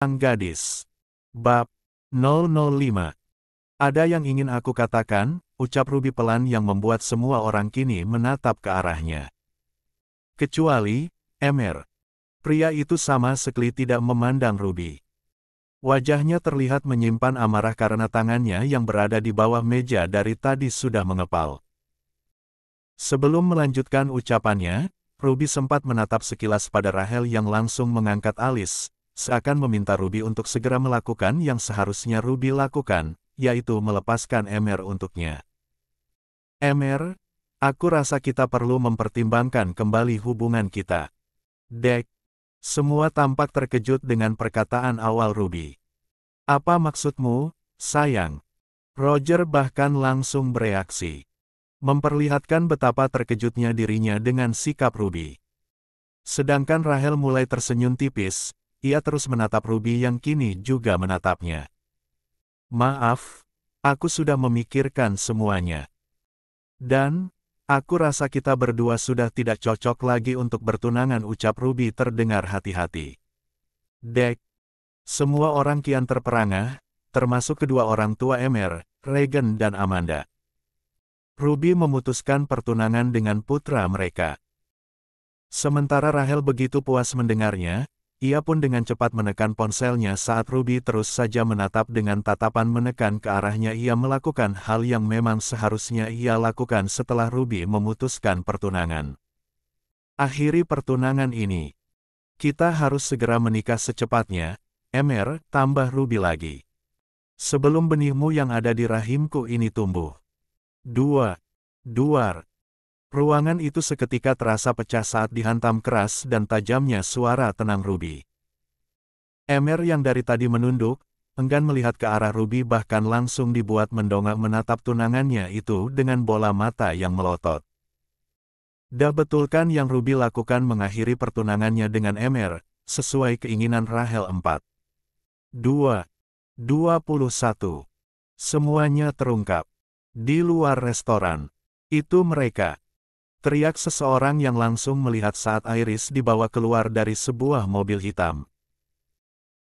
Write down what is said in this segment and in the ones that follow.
Sang gadis. Bab 005. Ada yang ingin aku katakan, ucap Ruby pelan yang membuat semua orang kini menatap ke arahnya. Kecuali, Emer. Pria itu sama sekali tidak memandang Ruby. Wajahnya terlihat menyimpan amarah karena tangannya yang berada di bawah meja dari tadi sudah mengepal. Sebelum melanjutkan ucapannya, Ruby sempat menatap sekilas pada Rahel yang langsung mengangkat alis, seakan meminta Ruby untuk segera melakukan yang seharusnya Ruby lakukan, yaitu melepaskan Emer untuknya. Emer, aku rasa kita perlu mempertimbangkan kembali hubungan kita. Dek. Semua tampak terkejut dengan perkataan awal Ruby. Apa maksudmu, sayang? Roger bahkan langsung bereaksi. Memperlihatkan betapa terkejutnya dirinya dengan sikap Ruby. Sedangkan Rahel mulai tersenyum tipis, ia terus menatap Ruby yang kini juga menatapnya. Maaf, aku sudah memikirkan semuanya. Dan, aku rasa kita berdua sudah tidak cocok lagi untuk bertunangan, ucap Ruby terdengar hati-hati. Dek. Semua orang kian terperangah, termasuk kedua orang tua Emer, Regan dan Amanda. Ruby memutuskan pertunangan dengan putra mereka. Sementara Rahel begitu puas mendengarnya, ia pun dengan cepat menekan ponselnya saat Ruby terus saja menatap dengan tatapan menekan ke arahnya. Ia melakukan hal yang memang seharusnya ia lakukan setelah Ruby memutuskan pertunangan. Akhiri pertunangan ini. Kita harus segera menikah secepatnya, Emer, tambah Ruby lagi. Sebelum benihmu yang ada di rahimku ini tumbuh. Duar. Ruangan itu seketika terasa pecah saat dihantam keras dan tajamnya suara tenang Ruby. Emer yang dari tadi menunduk, enggan melihat ke arah Ruby bahkan langsung dibuat mendongak menatap tunangannya itu dengan bola mata yang melotot. Dah betulkan yang Ruby lakukan mengakhiri pertunangannya dengan Emer, sesuai keinginan Rahel 4:21. Semuanya terungkap. Di luar restoran. Itu mereka. Teriak seseorang yang langsung melihat saat Iris dibawa keluar dari sebuah mobil hitam.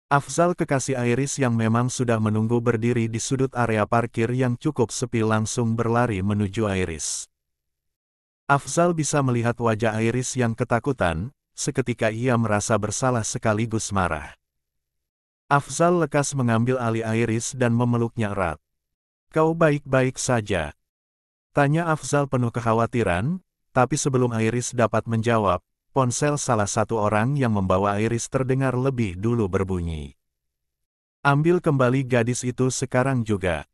Afzal, kekasih Iris yang memang sudah menunggu berdiri di sudut area parkir yang cukup sepi, langsung berlari menuju Iris. Afzal bisa melihat wajah Iris yang ketakutan, seketika ia merasa bersalah sekaligus marah. Afzal lekas mengambil alih Iris dan memeluknya erat. Kau baik-baik saja? Tanya Afzal penuh kekhawatiran, tapi sebelum Iris dapat menjawab, ponsel salah satu orang yang membawa Iris terdengar lebih dulu berbunyi. Ambil kembali gadis itu sekarang juga.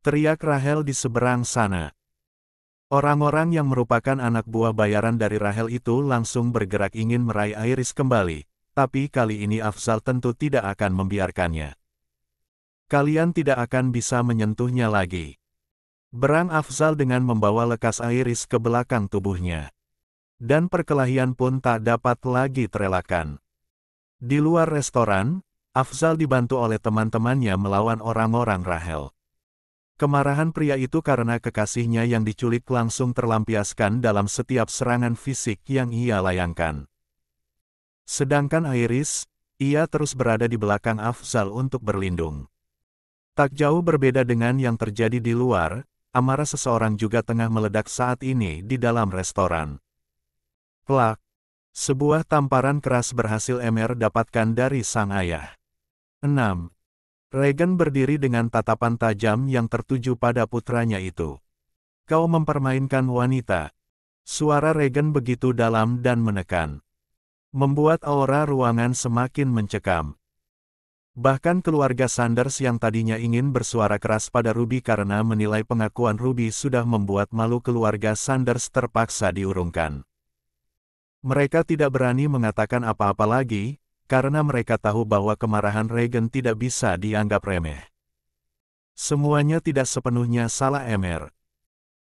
Teriak Rahel di seberang sana. Orang-orang yang merupakan anak buah bayaran dari Rahel itu langsung bergerak ingin meraih Iris kembali, tapi kali ini Afzal tentu tidak akan membiarkannya. Kalian tidak akan bisa menyentuhnya lagi. Berang Afzal dengan membawa lekas Iris ke belakang tubuhnya. Dan perkelahian pun tak dapat lagi terelakkan. Di luar restoran, Afzal dibantu oleh teman-temannya melawan orang-orang Rahel. Kemarahan pria itu karena kekasihnya yang diculik langsung terlampiaskan dalam setiap serangan fisik yang ia layangkan. Sedangkan Iris, ia terus berada di belakang Afzal untuk berlindung. Tak jauh berbeda dengan yang terjadi di luar, amarah seseorang juga tengah meledak saat ini di dalam restoran. Plak. Sebuah tamparan keras berhasil Emer dapatkan dari sang ayah. 6. Regan berdiri dengan tatapan tajam yang tertuju pada putranya itu. Kau mempermainkan wanita. Suara Regan begitu dalam dan menekan. Membuat aura ruangan semakin mencekam. Bahkan keluarga Sanders yang tadinya ingin bersuara keras pada Ruby karena menilai pengakuan Ruby sudah membuat malu keluarga Sanders terpaksa diurungkan. Mereka tidak berani mengatakan apa-apa lagi, karena mereka tahu bahwa kemarahan Regan tidak bisa dianggap remeh. Semuanya tidak sepenuhnya salah Emer.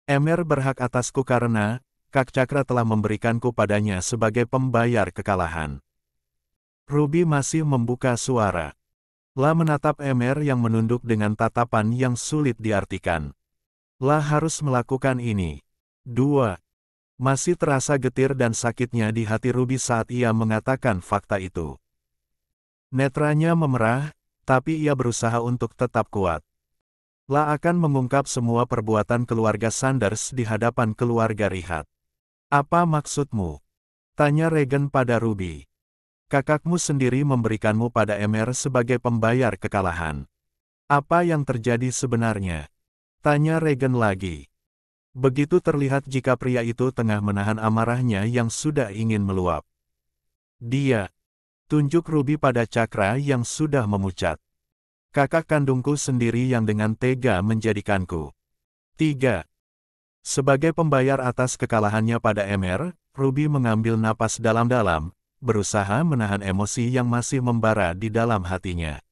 Emer berhak atasku karena Kak Cakra telah memberikanku padanya sebagai pembayar kekalahan. Ruby masih membuka suara. La menatap Emer yang menunduk dengan tatapan yang sulit diartikan. La harus melakukan ini. 2. Masih terasa getir dan sakitnya di hati Ruby saat ia mengatakan fakta itu. Netranya memerah, tapi ia berusaha untuk tetap kuat. La akan mengungkap semua perbuatan keluarga Sanders di hadapan keluarga Rihat. Apa maksudmu? Tanya Regan pada Ruby. Kakakmu sendiri memberikanmu pada Emer sebagai pembayar kekalahan. Apa yang terjadi sebenarnya? Tanya Regan lagi. Begitu terlihat jika pria itu tengah menahan amarahnya yang sudah ingin meluap. Dia tunjuk Ruby pada Cakra yang sudah memucat. Kakak kandungku sendiri yang dengan tega menjadikanku. 3. Sebagai pembayar atas kekalahannya pada Emer, Ruby mengambil napas dalam-dalam, berusaha menahan emosi yang masih membara di dalam hatinya.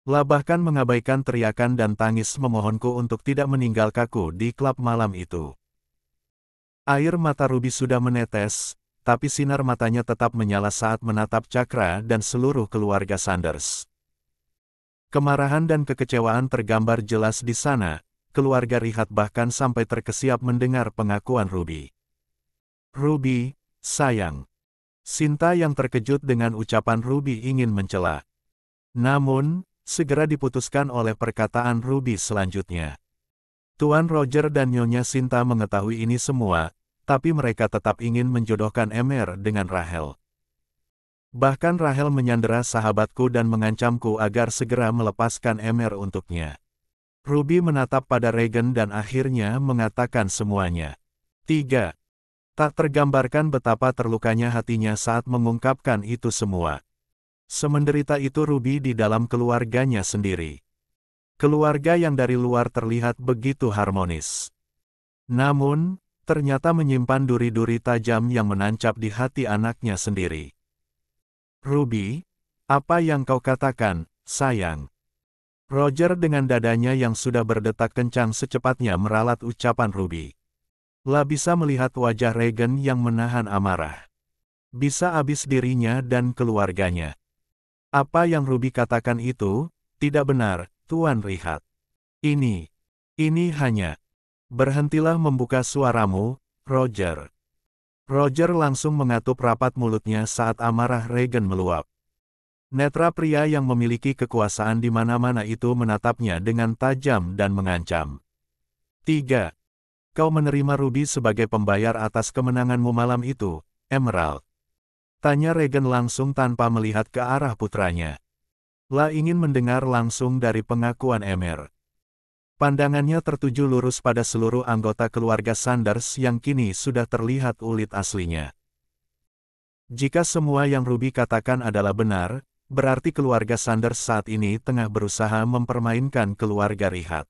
La bahkan mengabaikan teriakan dan tangis memohonku untuk tidak meninggalkanku di klub malam itu. Air mata Ruby sudah menetes, tapi sinar matanya tetap menyala saat menatap Cakra dan seluruh keluarga Sanders. Kemarahan dan kekecewaan tergambar jelas di sana, keluarga Rihat bahkan sampai terkesiap mendengar pengakuan Ruby. Ruby, sayang. Sinta yang terkejut dengan ucapan Ruby ingin mencela. Namun, segera diputuskan oleh perkataan Ruby selanjutnya. Tuan Roger dan Nyonya Sinta mengetahui ini semua, tapi mereka tetap ingin menjodohkan Emer dengan Rahel. Bahkan Rahel menyandera sahabatku dan mengancamku agar segera melepaskan Emer untuknya. Ruby menatap pada Regan dan akhirnya mengatakan semuanya. 3. Tak tergambarkan betapa terlukanya hatinya saat mengungkapkan itu semua. Semenderita itu Ruby di dalam keluarganya sendiri. Keluarga yang dari luar terlihat begitu harmonis. Namun, ternyata menyimpan duri-duri tajam yang menancap di hati anaknya sendiri. Ruby, apa yang kau katakan, sayang? Roger dengan dadanya yang sudah berdetak kencang secepatnya meralat ucapan Ruby. La bisa melihat wajah Regan yang menahan amarah. Bisa habis dirinya dan keluarganya. Apa yang Ruby katakan itu, tidak benar, Tuan Rihat. Ini hanya. Berhentilah membuka suaramu, Roger. Roger langsung mengatup rapat mulutnya saat amarah Regan meluap. Netra pria yang memiliki kekuasaan di mana-mana itu menatapnya dengan tajam dan mengancam. 3. Kau menerima Ruby sebagai pembayar atas kemenanganmu malam itu, Emerald. Tanya Regan langsung tanpa melihat ke arah putranya. La ingin mendengar langsung dari pengakuan Emer. Pandangannya tertuju lurus pada seluruh anggota keluarga Sanders yang kini sudah terlihat ulit aslinya. Jika semua yang Ruby katakan adalah benar, berarti keluarga Sanders saat ini tengah berusaha mempermainkan keluarga Rihat.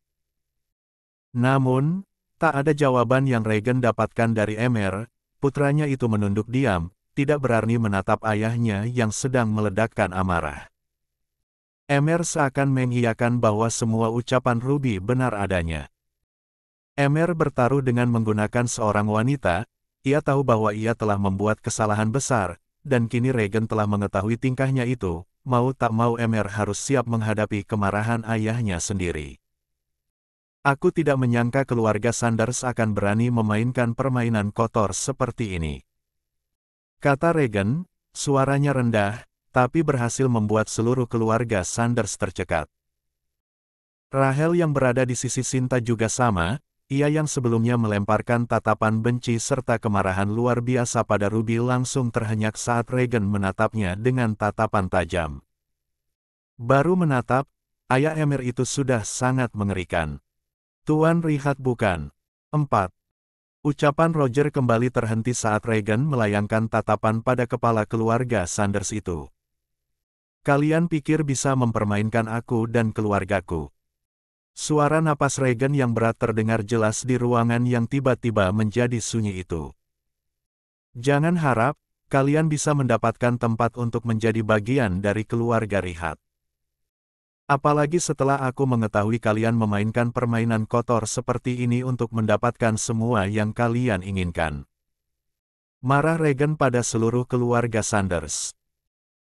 Namun, tak ada jawaban yang Regan dapatkan dari Emer, putranya itu menunduk diam, tidak berani menatap ayahnya yang sedang meledakkan amarah. Emer seakan mengiyakan bahwa semua ucapan Ruby benar adanya. Emer bertaruh dengan menggunakan seorang wanita, ia tahu bahwa ia telah membuat kesalahan besar, dan kini Regan telah mengetahui tingkahnya itu, mau tak mau Emer harus siap menghadapi kemarahan ayahnya sendiri. Aku tidak menyangka keluarga Sanders akan berani memainkan permainan kotor seperti ini. Kata Regan, suaranya rendah, tapi berhasil membuat seluruh keluarga Sanders tercekat. Rahel yang berada di sisi Sinta juga sama, ia yang sebelumnya melemparkan tatapan benci serta kemarahan luar biasa pada Ruby langsung terhenyak saat Regan menatapnya dengan tatapan tajam. Baru menatap, ayah Emer itu sudah sangat mengerikan. Tuan Rihat bukan. 4. Ucapan Roger kembali terhenti saat Regan melayangkan tatapan pada kepala keluarga Sanders itu. Kalian pikir bisa mempermainkan aku dan keluargaku. Suara napas Regan yang berat terdengar jelas di ruangan yang tiba-tiba menjadi sunyi itu. Jangan harap, kalian bisa mendapatkan tempat untuk menjadi bagian dari keluarga Rihat. Apalagi setelah aku mengetahui kalian memainkan permainan kotor seperti ini untuk mendapatkan semua yang kalian inginkan. Marah Regan pada seluruh keluarga Sanders.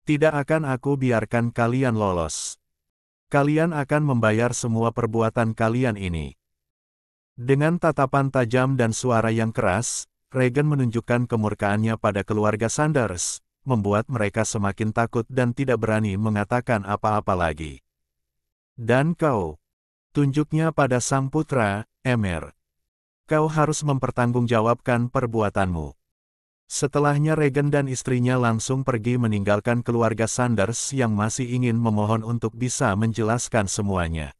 Tidak akan aku biarkan kalian lolos. Kalian akan membayar semua perbuatan kalian ini. Dengan tatapan tajam dan suara yang keras, Regan menunjukkan kemurkaannya pada keluarga Sanders, membuat mereka semakin takut dan tidak berani mengatakan apa-apa lagi. Dan kau, tunjuknya pada sang putra, Emer. Kau harus mempertanggungjawabkan perbuatanmu. Setelahnya Regan dan istrinya langsung pergi meninggalkan keluarga Sanders yang masih ingin memohon untuk bisa menjelaskan semuanya.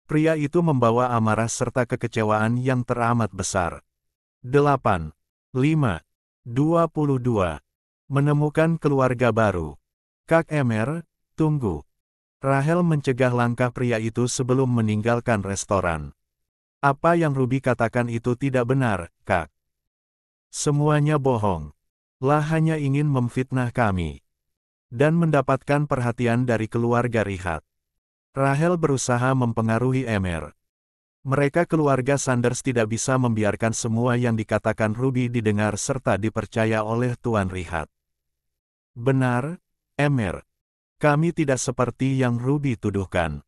Pria itu membawa amarah serta kekecewaan yang teramat besar. 8. 5. 22. Menemukan keluarga baru. Kak Emer, tunggu. Rahel mencegah langkah pria itu sebelum meninggalkan restoran. Apa yang Ruby katakan itu tidak benar, Kak. Semuanya bohong. Lah hanya ingin memfitnah kami. Dan mendapatkan perhatian dari keluarga Rihat. Rahel berusaha mempengaruhi Emer. Mereka keluarga Sanders tidak bisa membiarkan semua yang dikatakan Ruby didengar serta dipercaya oleh Tuan Rihat. Benar, Emer. Kami tidak seperti yang Ruby tuduhkan.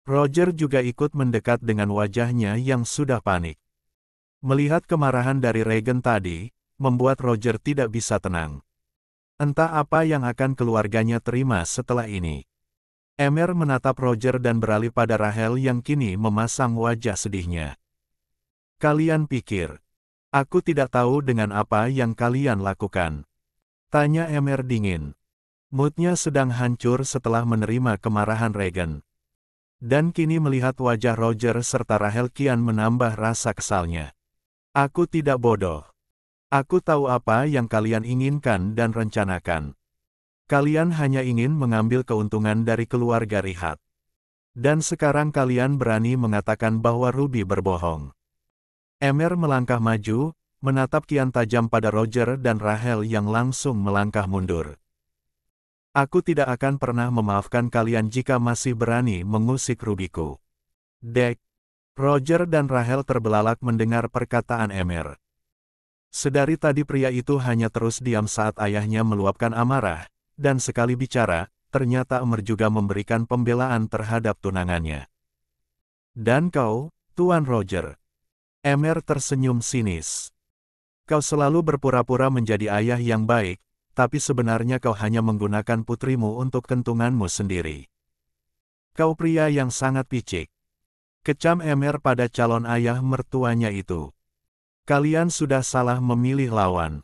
Roger juga ikut mendekat dengan wajahnya yang sudah panik. Melihat kemarahan dari Regan tadi, membuat Roger tidak bisa tenang. Entah apa yang akan keluarganya terima setelah ini. Emer menatap Roger dan beralih pada Rahel yang kini memasang wajah sedihnya. Kalian pikir, aku tidak tahu dengan apa yang kalian lakukan? Tanya Emer dingin. Moodnya sedang hancur setelah menerima kemarahan Regan. Dan kini melihat wajah Roger serta Rahel kian menambah rasa kesalnya. Aku tidak bodoh. Aku tahu apa yang kalian inginkan dan rencanakan. Kalian hanya ingin mengambil keuntungan dari keluarga Rihat. Dan sekarang kalian berani mengatakan bahwa Ruby berbohong. Emer melangkah maju, menatap kian tajam pada Roger dan Rahel yang langsung melangkah mundur. Aku tidak akan pernah memaafkan kalian jika masih berani mengusik Rubyku. Dek. Roger dan Rahel terbelalak mendengar perkataan Emer. Sedari tadi pria itu hanya terus diam saat ayahnya meluapkan amarah, dan sekali bicara, ternyata Emer juga memberikan pembelaan terhadap tunangannya. Dan kau, Tuan Roger. Emer tersenyum sinis. Kau selalu berpura-pura menjadi ayah yang baik, tapi sebenarnya kau hanya menggunakan putrimu untuk kentunganmu sendiri. Kau pria yang sangat picik. Kecam Emer pada calon ayah mertuanya itu. Kalian sudah salah memilih lawan.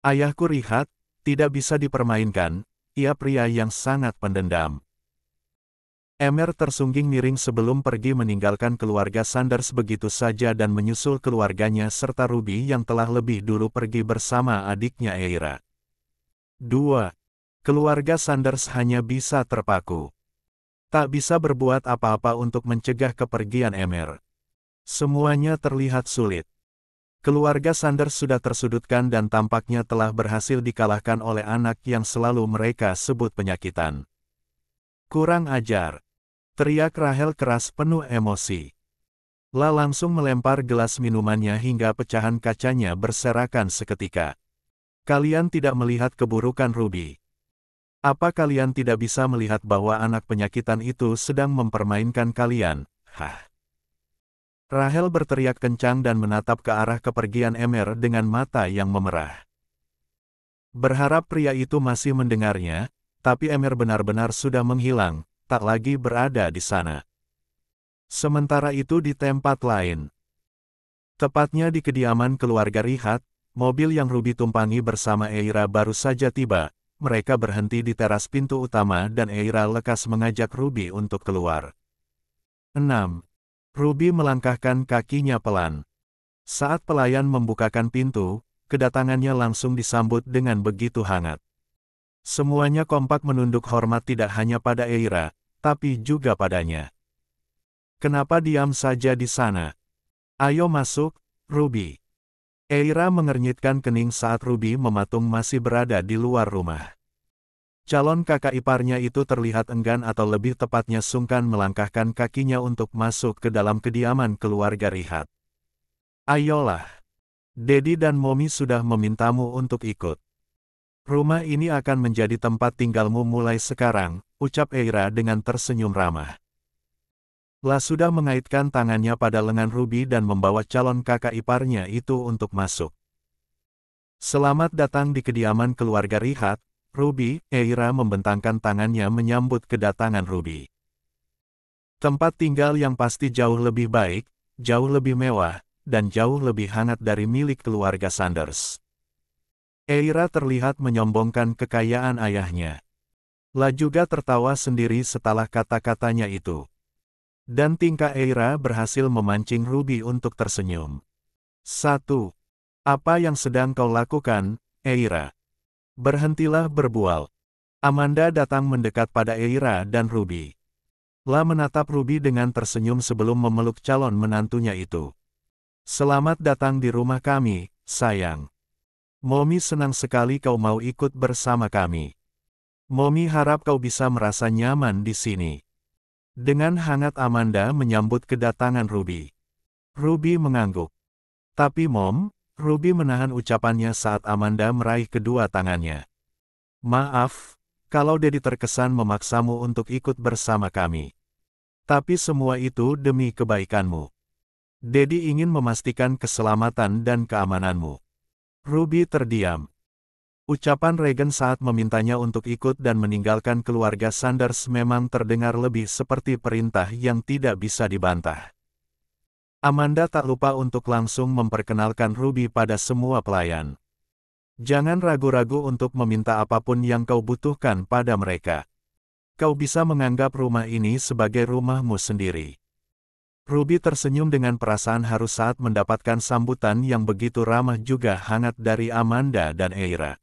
Ayahku Rihat, tidak bisa dipermainkan, ia pria yang sangat pendendam. Emer tersungging miring sebelum pergi meninggalkan keluarga Sanders begitu saja dan menyusul keluarganya serta Ruby yang telah lebih dulu pergi bersama adiknya Eira. 2. Keluarga Sanders hanya bisa terpaku. Tak bisa berbuat apa-apa untuk mencegah kepergian Emer. Semuanya terlihat sulit. Keluarga Sanders sudah tersudutkan dan tampaknya telah berhasil dikalahkan oleh anak yang selalu mereka sebut penyakitan. Kurang ajar. Teriak Rahel keras penuh emosi. La langsung melempar gelas minumannya hingga pecahan kacanya berserakan seketika. Kalian tidak melihat keburukan Ruby. Apa kalian tidak bisa melihat bahwa anak penyakitan itu sedang mempermainkan kalian? Hah. Rahel berteriak kencang dan menatap ke arah kepergian Emer dengan mata yang memerah. Berharap pria itu masih mendengarnya, tapi Emer benar-benar sudah menghilang, tak lagi berada di sana. Sementara itu di tempat lain. Tepatnya di kediaman keluarga Rihat, mobil yang Ruby tumpangi bersama Eira baru saja tiba. Mereka berhenti di teras pintu utama dan Eira lekas mengajak Ruby untuk keluar. 6. Ruby melangkahkan kakinya pelan. Saat pelayan membukakan pintu, kedatangannya langsung disambut dengan begitu hangat. Semuanya kompak menunduk hormat tidak hanya pada Eira, tapi juga padanya. Kenapa diam saja di sana? Ayo masuk, Ruby. Eira mengernyitkan kening saat Ruby mematung masih berada di luar rumah. Calon kakak iparnya itu terlihat enggan atau lebih tepatnya sungkan melangkahkan kakinya untuk masuk ke dalam kediaman keluarga Rihat. Ayolah. Dedi dan Momi sudah memintamu untuk ikut. Rumah ini akan menjadi tempat tinggalmu mulai sekarang, ucap Eira dengan tersenyum ramah. La sudah mengaitkan tangannya pada lengan Ruby dan membawa calon kakak iparnya itu untuk masuk. Selamat datang di kediaman keluarga Rihat, Ruby. Eira membentangkan tangannya menyambut kedatangan Ruby. Tempat tinggal yang pasti jauh lebih baik, jauh lebih mewah, dan jauh lebih hangat dari milik keluarga Sanders. Eira terlihat menyombongkan kekayaan ayahnya. La juga tertawa sendiri setelah kata-katanya itu. Dan tingkah Eira berhasil memancing Ruby untuk tersenyum. 1. Apa yang sedang kau lakukan, Eira? Berhentilah berbual. Amanda datang mendekat pada Eira dan Ruby. La menatap Ruby dengan tersenyum sebelum memeluk calon menantunya itu. Selamat datang di rumah kami, sayang. Mommy senang sekali kau mau ikut bersama kami. Mommy harap kau bisa merasa nyaman di sini. Dengan hangat Amanda menyambut kedatangan Ruby. Ruby mengangguk. Tapi Mom, Ruby menahan ucapannya saat Amanda meraih kedua tangannya. Maaf, kalau Daddy terkesan memaksamu untuk ikut bersama kami. Tapi semua itu demi kebaikanmu. Daddy ingin memastikan keselamatan dan keamananmu. Ruby terdiam. Ucapan Regan saat memintanya untuk ikut dan meninggalkan keluarga Sanders memang terdengar lebih seperti perintah yang tidak bisa dibantah. Amanda tak lupa untuk langsung memperkenalkan Ruby pada semua pelayan. Jangan ragu-ragu untuk meminta apapun yang kau butuhkan pada mereka. Kau bisa menganggap rumah ini sebagai rumahmu sendiri. Ruby tersenyum dengan perasaan haru saat mendapatkan sambutan yang begitu ramah juga hangat dari Amanda dan Eira.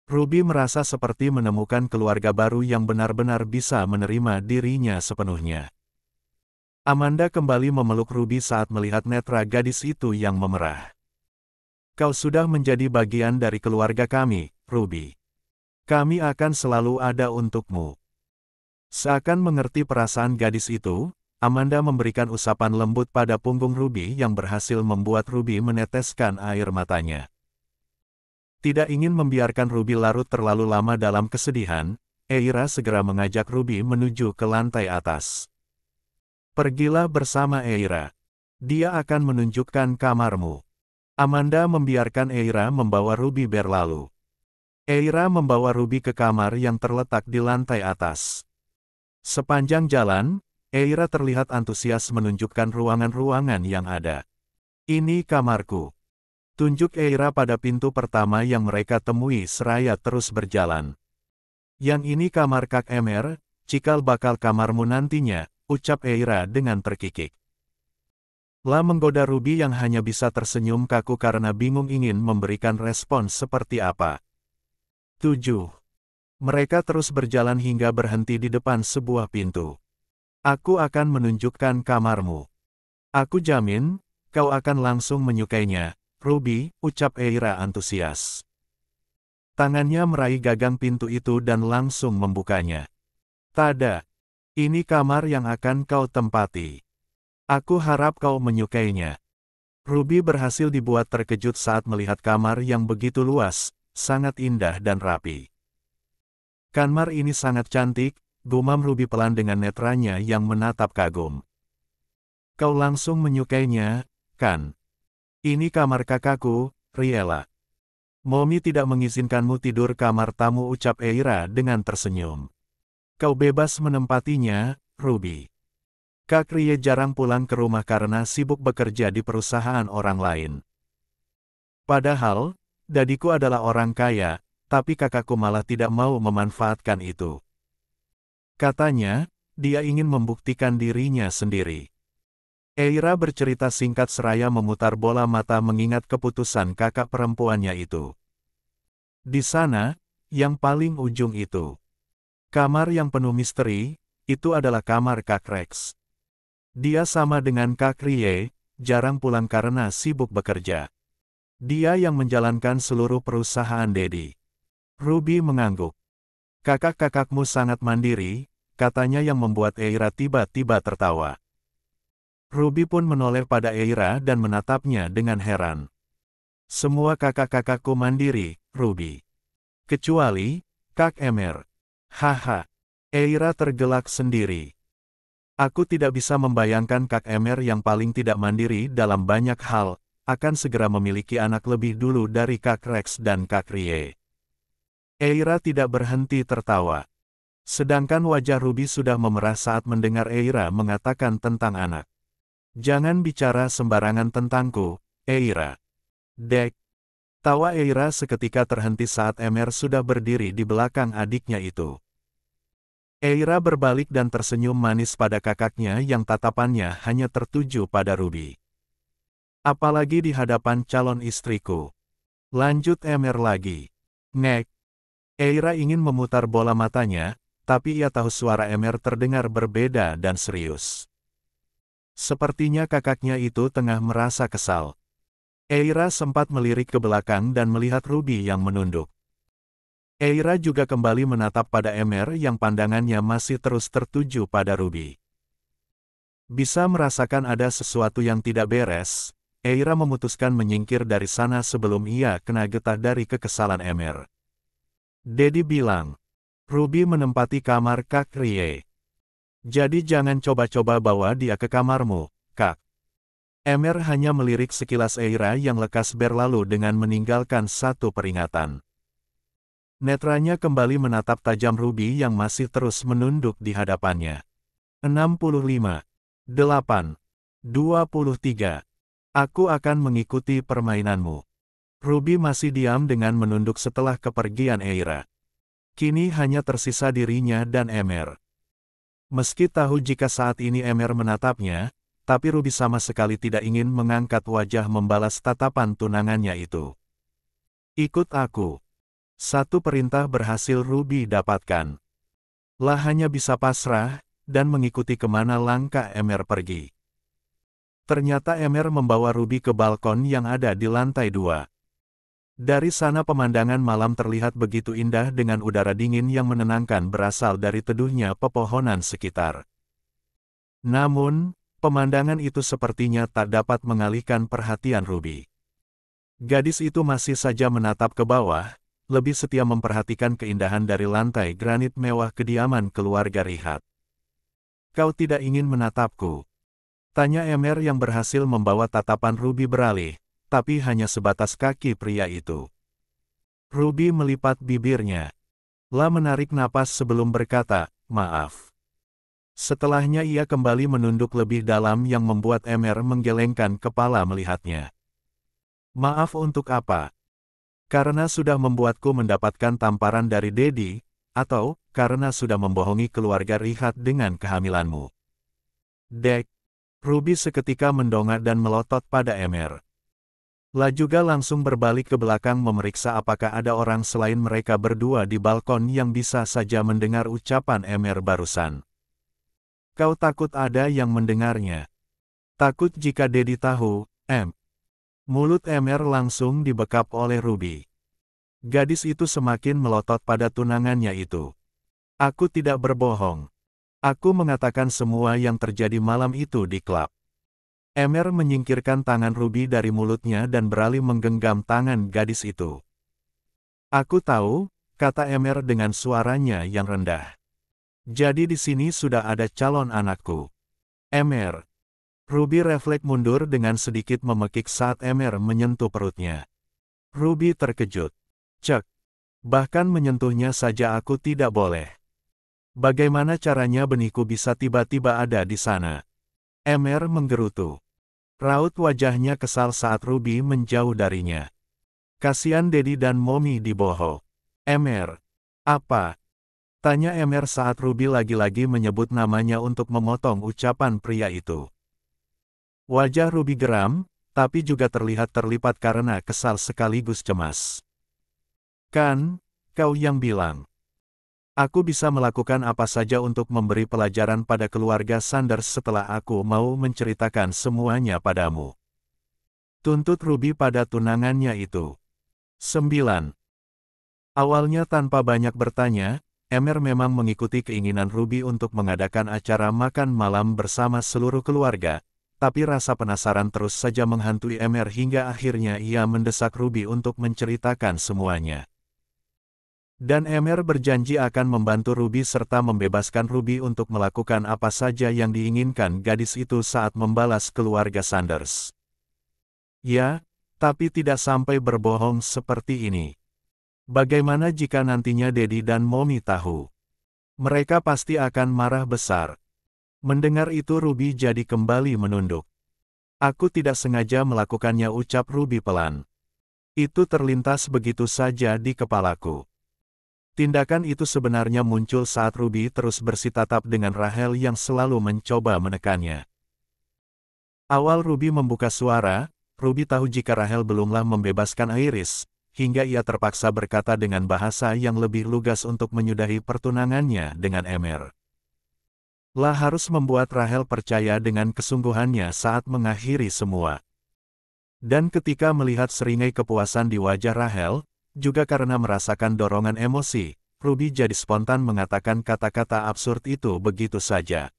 Ruby merasa seperti menemukan keluarga baru yang benar-benar bisa menerima dirinya sepenuhnya. Amanda kembali memeluk Ruby saat melihat netra gadis itu yang memerah. Kau sudah menjadi bagian dari keluarga kami, Ruby. Kami akan selalu ada untukmu. Seakan mengerti perasaan gadis itu, Amanda memberikan usapan lembut pada punggung Ruby yang berhasil membuat Ruby meneteskan air matanya. Tidak ingin membiarkan Ruby larut terlalu lama dalam kesedihan, Eira segera mengajak Ruby menuju ke lantai atas. Pergilah bersama Eira. Dia akan menunjukkan kamarmu. Amanda membiarkan Eira membawa Ruby berlalu. Eira membawa Ruby ke kamar yang terletak di lantai atas. Sepanjang jalan, Eira terlihat antusias menunjukkan ruangan-ruangan yang ada. Ini kamarku. Tunjuk Eira pada pintu pertama yang mereka temui seraya terus berjalan. Yang ini kamar Kak Emer, cikal bakal kamarmu nantinya, ucap Eira dengan terkikik. La menggoda Ruby yang hanya bisa tersenyum kaku karena bingung ingin memberikan respon seperti apa. 7. Mereka terus berjalan hingga berhenti di depan sebuah pintu. Aku akan menunjukkan kamarmu. Aku jamin, kau akan langsung menyukainya. Ruby, ucap Eira antusias. Tangannya meraih gagang pintu itu dan langsung membukanya. Tada! Ini kamar yang akan kau tempati. Aku harap kau menyukainya. Ruby berhasil dibuat terkejut saat melihat kamar yang begitu luas, sangat indah dan rapi. Kamar ini sangat cantik, gumam Ruby pelan dengan netranya yang menatap kagum. Kau langsung menyukainya, kan? Ini kamar kakakku, Riela. Mommy tidak mengizinkanmu tidur kamar tamu, ucap Eira dengan tersenyum. Kau bebas menempatinya, Ruby. Kak Rie jarang pulang ke rumah karena sibuk bekerja di perusahaan orang lain. Padahal, dadiku adalah orang kaya, tapi kakakku malah tidak mau memanfaatkan itu. Katanya, dia ingin membuktikan dirinya sendiri. Eira bercerita singkat seraya memutar bola mata mengingat keputusan kakak perempuannya itu. Di sana, yang paling ujung itu. Kamar yang penuh misteri, itu adalah kamar Kak Rex. Dia sama dengan Kak Rie, jarang pulang karena sibuk bekerja. Dia yang menjalankan seluruh perusahaan Daddy. Ruby mengangguk. Kakak-kakakmu sangat mandiri, katanya yang membuat Eira tiba-tiba tertawa. Ruby pun menoleh pada Eira dan menatapnya dengan heran. Semua kakak-kakakku mandiri, Ruby. Kecuali, Kak Emer. Haha. Eira tergelak sendiri. Aku tidak bisa membayangkan Kak Emer yang paling tidak mandiri dalam banyak hal, akan segera memiliki anak lebih dulu dari Kak Rex dan Kak Rie. Eira tidak berhenti tertawa. Sedangkan wajah Ruby sudah memerah saat mendengar Eira mengatakan tentang anak. Jangan bicara sembarangan tentangku, Eira. Dek. Tawa Eira seketika terhenti saat Emer sudah berdiri di belakang adiknya itu. Eira berbalik dan tersenyum manis pada kakaknya yang tatapannya hanya tertuju pada Ruby. Apalagi di hadapan calon istriku. Lanjut Emer lagi. Nek. Eira ingin memutar bola matanya, tapi ia tahu suara Emer terdengar berbeda dan serius. Sepertinya kakaknya itu tengah merasa kesal. Eira sempat melirik ke belakang dan melihat Ruby yang menunduk. Eira juga kembali menatap pada Emer yang pandangannya masih terus tertuju pada Ruby. Bisa merasakan ada sesuatu yang tidak beres, Eira memutuskan menyingkir dari sana sebelum ia kena getah dari kekesalan Emer. Dedi bilang, Ruby menempati kamar Kak Rie. Jadi jangan coba-coba bawa dia ke kamarmu, Kak. Emer hanya melirik sekilas Eira yang lekas berlalu dengan meninggalkan satu peringatan. Netranya kembali menatap tajam Ruby yang masih terus menunduk di hadapannya. 65. 8. 23. Aku akan mengikuti permainanmu. Ruby masih diam dengan menunduk setelah kepergian Eira. Kini hanya tersisa dirinya dan Emer. Meski tahu jika saat ini Emer menatapnya, tapi Ruby sama sekali tidak ingin mengangkat wajah membalas tatapan tunangannya itu. Ikut aku. Satu perintah berhasil Ruby dapatkan. Lah hanya bisa pasrah, dan mengikuti kemana langkah Emer pergi. Ternyata Emer membawa Ruby ke balkon yang ada di lantai 2. Dari sana pemandangan malam terlihat begitu indah dengan udara dingin yang menenangkan berasal dari teduhnya pepohonan sekitar. Namun, pemandangan itu sepertinya tak dapat mengalihkan perhatian Ruby. Gadis itu masih saja menatap ke bawah, lebih setia memperhatikan keindahan dari lantai granit mewah kediaman keluarga Rihat. Kau tidak ingin menatapku? Tanya Emer yang berhasil membawa tatapan Ruby beralih, tapi hanya sebatas kaki pria itu. Ruby melipat bibirnya. Lah menarik napas sebelum berkata, maaf. Setelahnya ia kembali menunduk lebih dalam yang membuat Emer menggelengkan kepala melihatnya. Maaf untuk apa? Karena sudah membuatku mendapatkan tamparan dari Dedi, atau karena sudah membohongi keluarga Rihat dengan kehamilanmu. Dek. Ruby seketika mendongak dan melotot pada Emer. Lah juga langsung berbalik ke belakang memeriksa apakah ada orang selain mereka berdua di balkon yang bisa saja mendengar ucapan Emer barusan. Kau takut ada yang mendengarnya? Takut jika Dedi tahu, Em. Mulut Emer langsung dibekap oleh Ruby. Gadis itu semakin melotot pada tunangannya itu. Aku tidak berbohong. Aku mengatakan semua yang terjadi malam itu di klub. Emer menyingkirkan tangan Ruby dari mulutnya dan beralih menggenggam tangan gadis itu. Aku tahu, kata Emer dengan suaranya yang rendah. Jadi di sini sudah ada calon anakku. Emer. Ruby refleks mundur dengan sedikit memekik saat Emer menyentuh perutnya. Ruby terkejut. Cek. Bahkan menyentuhnya saja aku tidak boleh. Bagaimana caranya benihku bisa tiba-tiba ada di sana? Emer menggerutu. Raut wajahnya kesal saat Ruby menjauh darinya. Kasihan Dedi dan Mommy di Boho. Emer. Apa? Tanya Emer saat Ruby lagi-lagi menyebut namanya untuk memotong ucapan pria itu. Wajah Ruby geram, tapi juga terlihat terlipat karena kesal sekaligus cemas. Kan, kau yang bilang. Aku bisa melakukan apa saja untuk memberi pelajaran pada keluarga Sanders setelah aku mau menceritakan semuanya padamu. Tuntut Ruby pada tunangannya itu. 9. Awalnya tanpa banyak bertanya, Emer memang mengikuti keinginan Ruby untuk mengadakan acara makan malam bersama seluruh keluarga, tapi rasa penasaran terus saja menghantui Emer hingga akhirnya ia mendesak Ruby untuk menceritakan semuanya. Dan Emer berjanji akan membantu Ruby serta membebaskan Ruby untuk melakukan apa saja yang diinginkan gadis itu saat membalas keluarga Sanders. Ya, tapi tidak sampai berbohong seperti ini. Bagaimana jika nantinya Daddy dan Mommy tahu? Mereka pasti akan marah besar. Mendengar itu Ruby jadi kembali menunduk. Aku tidak sengaja melakukannya, ucap Ruby pelan. Itu terlintas begitu saja di kepalaku. Tindakan itu sebenarnya muncul saat Ruby terus bersitatap dengan Rachel yang selalu mencoba menekannya. Awal Ruby membuka suara, Ruby tahu jika Rachel belumlah membebaskan Iris, hingga ia terpaksa berkata dengan bahasa yang lebih lugas untuk menyudahi pertunangannya dengan Emer. Lah harus membuat Rachel percaya dengan kesungguhannya saat mengakhiri semua. Dan ketika melihat seringai kepuasan di wajah Rachel, juga karena merasakan dorongan emosi, Ruby jadi spontan mengatakan kata-kata absurd itu begitu saja.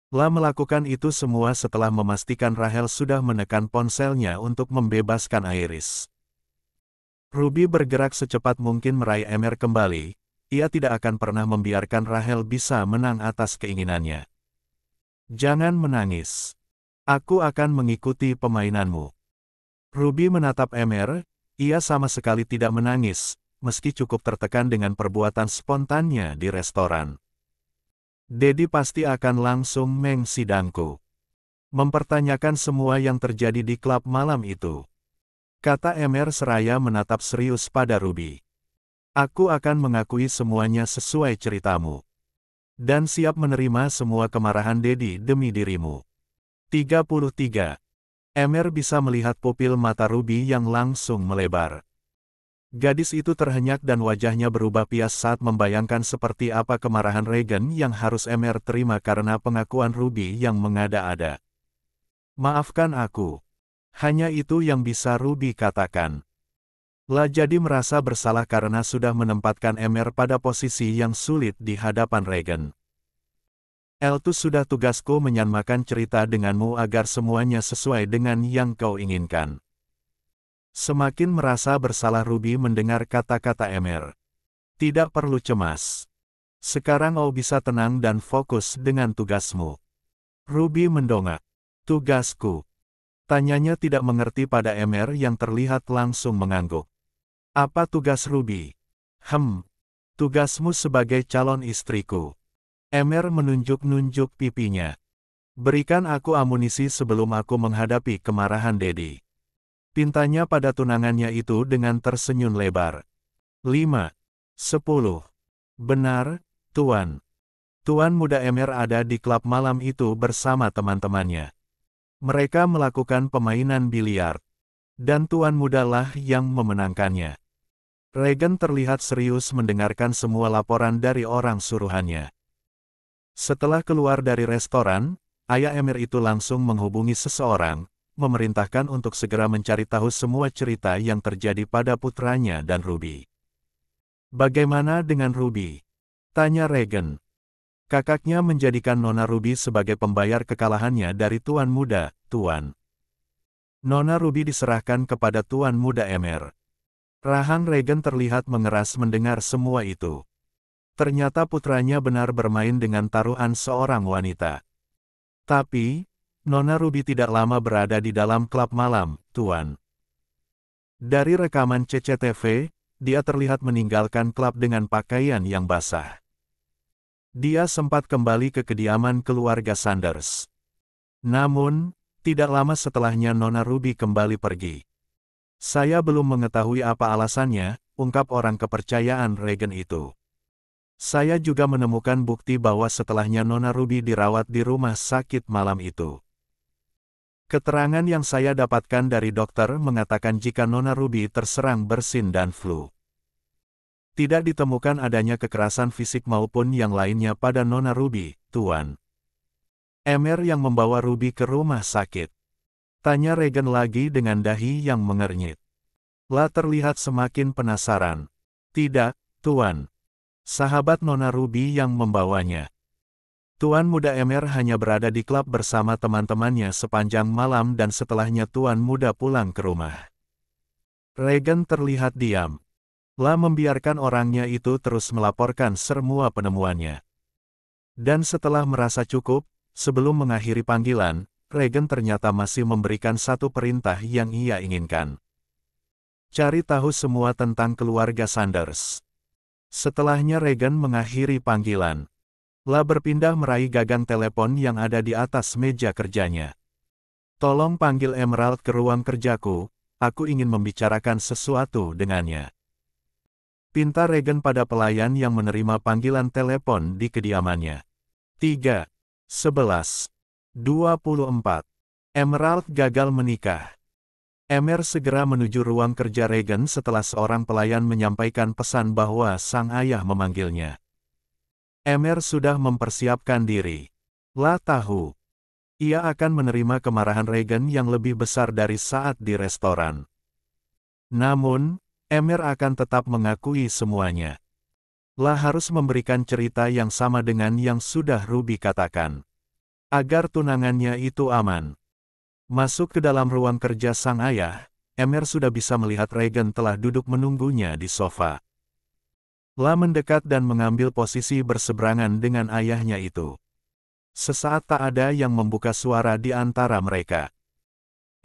Lah melakukan itu semua setelah memastikan Rachel sudah menekan ponselnya untuk membebaskan Iris. Ruby bergerak secepat mungkin meraih Emer kembali, ia tidak akan pernah membiarkan Rachel bisa menang atas keinginannya. Jangan menangis. Aku akan mengikuti pemainanmu. Ruby menatap Emer, ia sama sekali tidak menangis, meski cukup tertekan dengan perbuatan spontannya di restoran. Daddy pasti akan langsung mengsidangku. Mempertanyakan semua yang terjadi di klub malam itu. Kata Emer seraya menatap serius pada Ruby. Aku akan mengakui semuanya sesuai ceritamu. Dan siap menerima semua kemarahan Daddy demi dirimu. 33. Emer bisa melihat pupil mata Ruby yang langsung melebar. Gadis itu terhenyak dan wajahnya berubah pias saat membayangkan seperti apa kemarahan Regan yang harus Emer terima karena pengakuan Ruby yang mengada-ada. Maafkan aku. Hanya itu yang bisa Ruby katakan. Lah jadi merasa bersalah karena sudah menempatkan Emer pada posisi yang sulit di hadapan Regan. Itu sudah tugasku menyamakan cerita denganmu agar semuanya sesuai dengan yang kau inginkan. Semakin merasa bersalah Ruby mendengar kata-kata Emer. Tidak perlu cemas. Sekarang kau bisa tenang dan fokus dengan tugasmu. Ruby mendongak. Tugasku. Tanyanya tidak mengerti pada Emer yang terlihat langsung mengangguk. Apa tugas Ruby? Tugasmu sebagai calon istriku. Emer menunjuk-nunjuk pipinya. Berikan aku amunisi sebelum aku menghadapi kemarahan Daddy. Pintanya pada tunangannya itu dengan tersenyum lebar. 5. 10. Benar, Tuan. Tuan muda Emer ada di klub malam itu bersama teman-temannya. Mereka melakukan permainan biliar. Dan Tuan muda lah yang memenangkannya. Regan terlihat serius mendengarkan semua laporan dari orang suruhannya. Setelah keluar dari restoran, ayah Emer itu langsung menghubungi seseorang, memerintahkan untuk segera mencari tahu semua cerita yang terjadi pada putranya dan Ruby. Bagaimana dengan Ruby? Tanya Regan. Kakaknya menjadikan Nona Ruby sebagai pembayar kekalahannya dari Tuan Muda, Tuan. Nona Ruby diserahkan kepada Tuan Muda Emer. Rahang Regan terlihat mengeras mendengar semua itu. Ternyata putranya benar bermain dengan taruhan seorang wanita. Tapi, Nona Ruby tidak lama berada di dalam klub malam, Tuan. Dari rekaman CCTV, dia terlihat meninggalkan klub dengan pakaian yang basah. Dia sempat kembali ke kediaman keluarga Sanders. Namun, tidak lama setelahnya Nona Ruby kembali pergi. Saya belum mengetahui apa alasannya, ungkap orang kepercayaan Regan itu. Saya juga menemukan bukti bahwa setelahnya Nona Ruby dirawat di rumah sakit malam itu. Keterangan yang saya dapatkan dari dokter mengatakan jika Nona Ruby terserang bersin dan flu. Tidak ditemukan adanya kekerasan fisik maupun yang lainnya pada Nona Ruby, Tuan. Emer yang membawa Ruby ke rumah sakit. Tanya Regan lagi dengan dahi yang mengernyit. Lah terlihat semakin penasaran. Tidak, Tuan. Sahabat Nona Ruby yang membawanya. Tuan Muda Emer hanya berada di klub bersama teman-temannya sepanjang malam dan setelahnya Tuan Muda pulang ke rumah. Regan terlihat diam. Lah membiarkan orangnya itu terus melaporkan semua penemuannya. Dan setelah merasa cukup, sebelum mengakhiri panggilan, Regan ternyata masih memberikan satu perintah yang ia inginkan. Cari tahu semua tentang keluarga Sanders. Setelahnya Regan mengakhiri panggilan. La berpindah meraih gagang telepon yang ada di atas meja kerjanya. Tolong panggil Emerald ke ruang kerjaku, aku ingin membicarakan sesuatu dengannya. Pinta Regan pada pelayan yang menerima panggilan telepon di kediamannya. 3:11:24. Emerald gagal menikah. Emer segera menuju ruang kerja Regan setelah seorang pelayan menyampaikan pesan bahwa sang ayah memanggilnya. Emer sudah mempersiapkan diri. La tahu. Ia akan menerima kemarahan Regan yang lebih besar dari saat di restoran. Namun, Emer akan tetap mengakui semuanya. La harus memberikan cerita yang sama dengan yang sudah Ruby katakan. Agar tunangannya itu aman. Masuk ke dalam ruang kerja sang ayah, Emer sudah bisa melihat Regan telah duduk menunggunya di sofa. La mendekat dan mengambil posisi berseberangan dengan ayahnya itu. Sesaat tak ada yang membuka suara di antara mereka.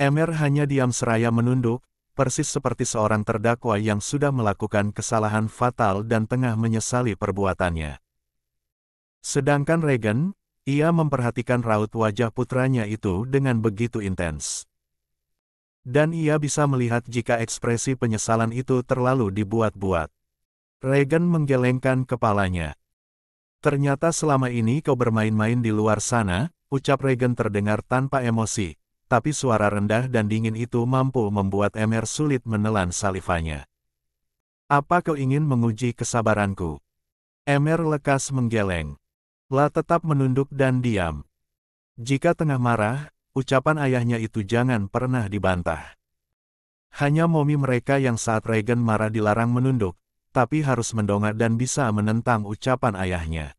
Emer hanya diam seraya menunduk, persis seperti seorang terdakwa yang sudah melakukan kesalahan fatal dan tengah menyesali perbuatannya. Sedangkan Regan, ia memperhatikan raut wajah putranya itu dengan begitu intens. Dan ia bisa melihat jika ekspresi penyesalan itu terlalu dibuat-buat. Regan menggelengkan kepalanya. Ternyata selama ini kau bermain-main di luar sana, ucap Regan terdengar tanpa emosi. Tapi suara rendah dan dingin itu mampu membuat Emer sulit menelan salivanya. Apa kau ingin menguji kesabaranku? Emer lekas menggeleng. La tetap menunduk dan diam. Jika tengah marah, ucapan ayahnya itu jangan pernah dibantah. Hanya momi mereka yang saat Regan marah dilarang menunduk, tapi harus mendongak dan bisa menentang ucapan ayahnya.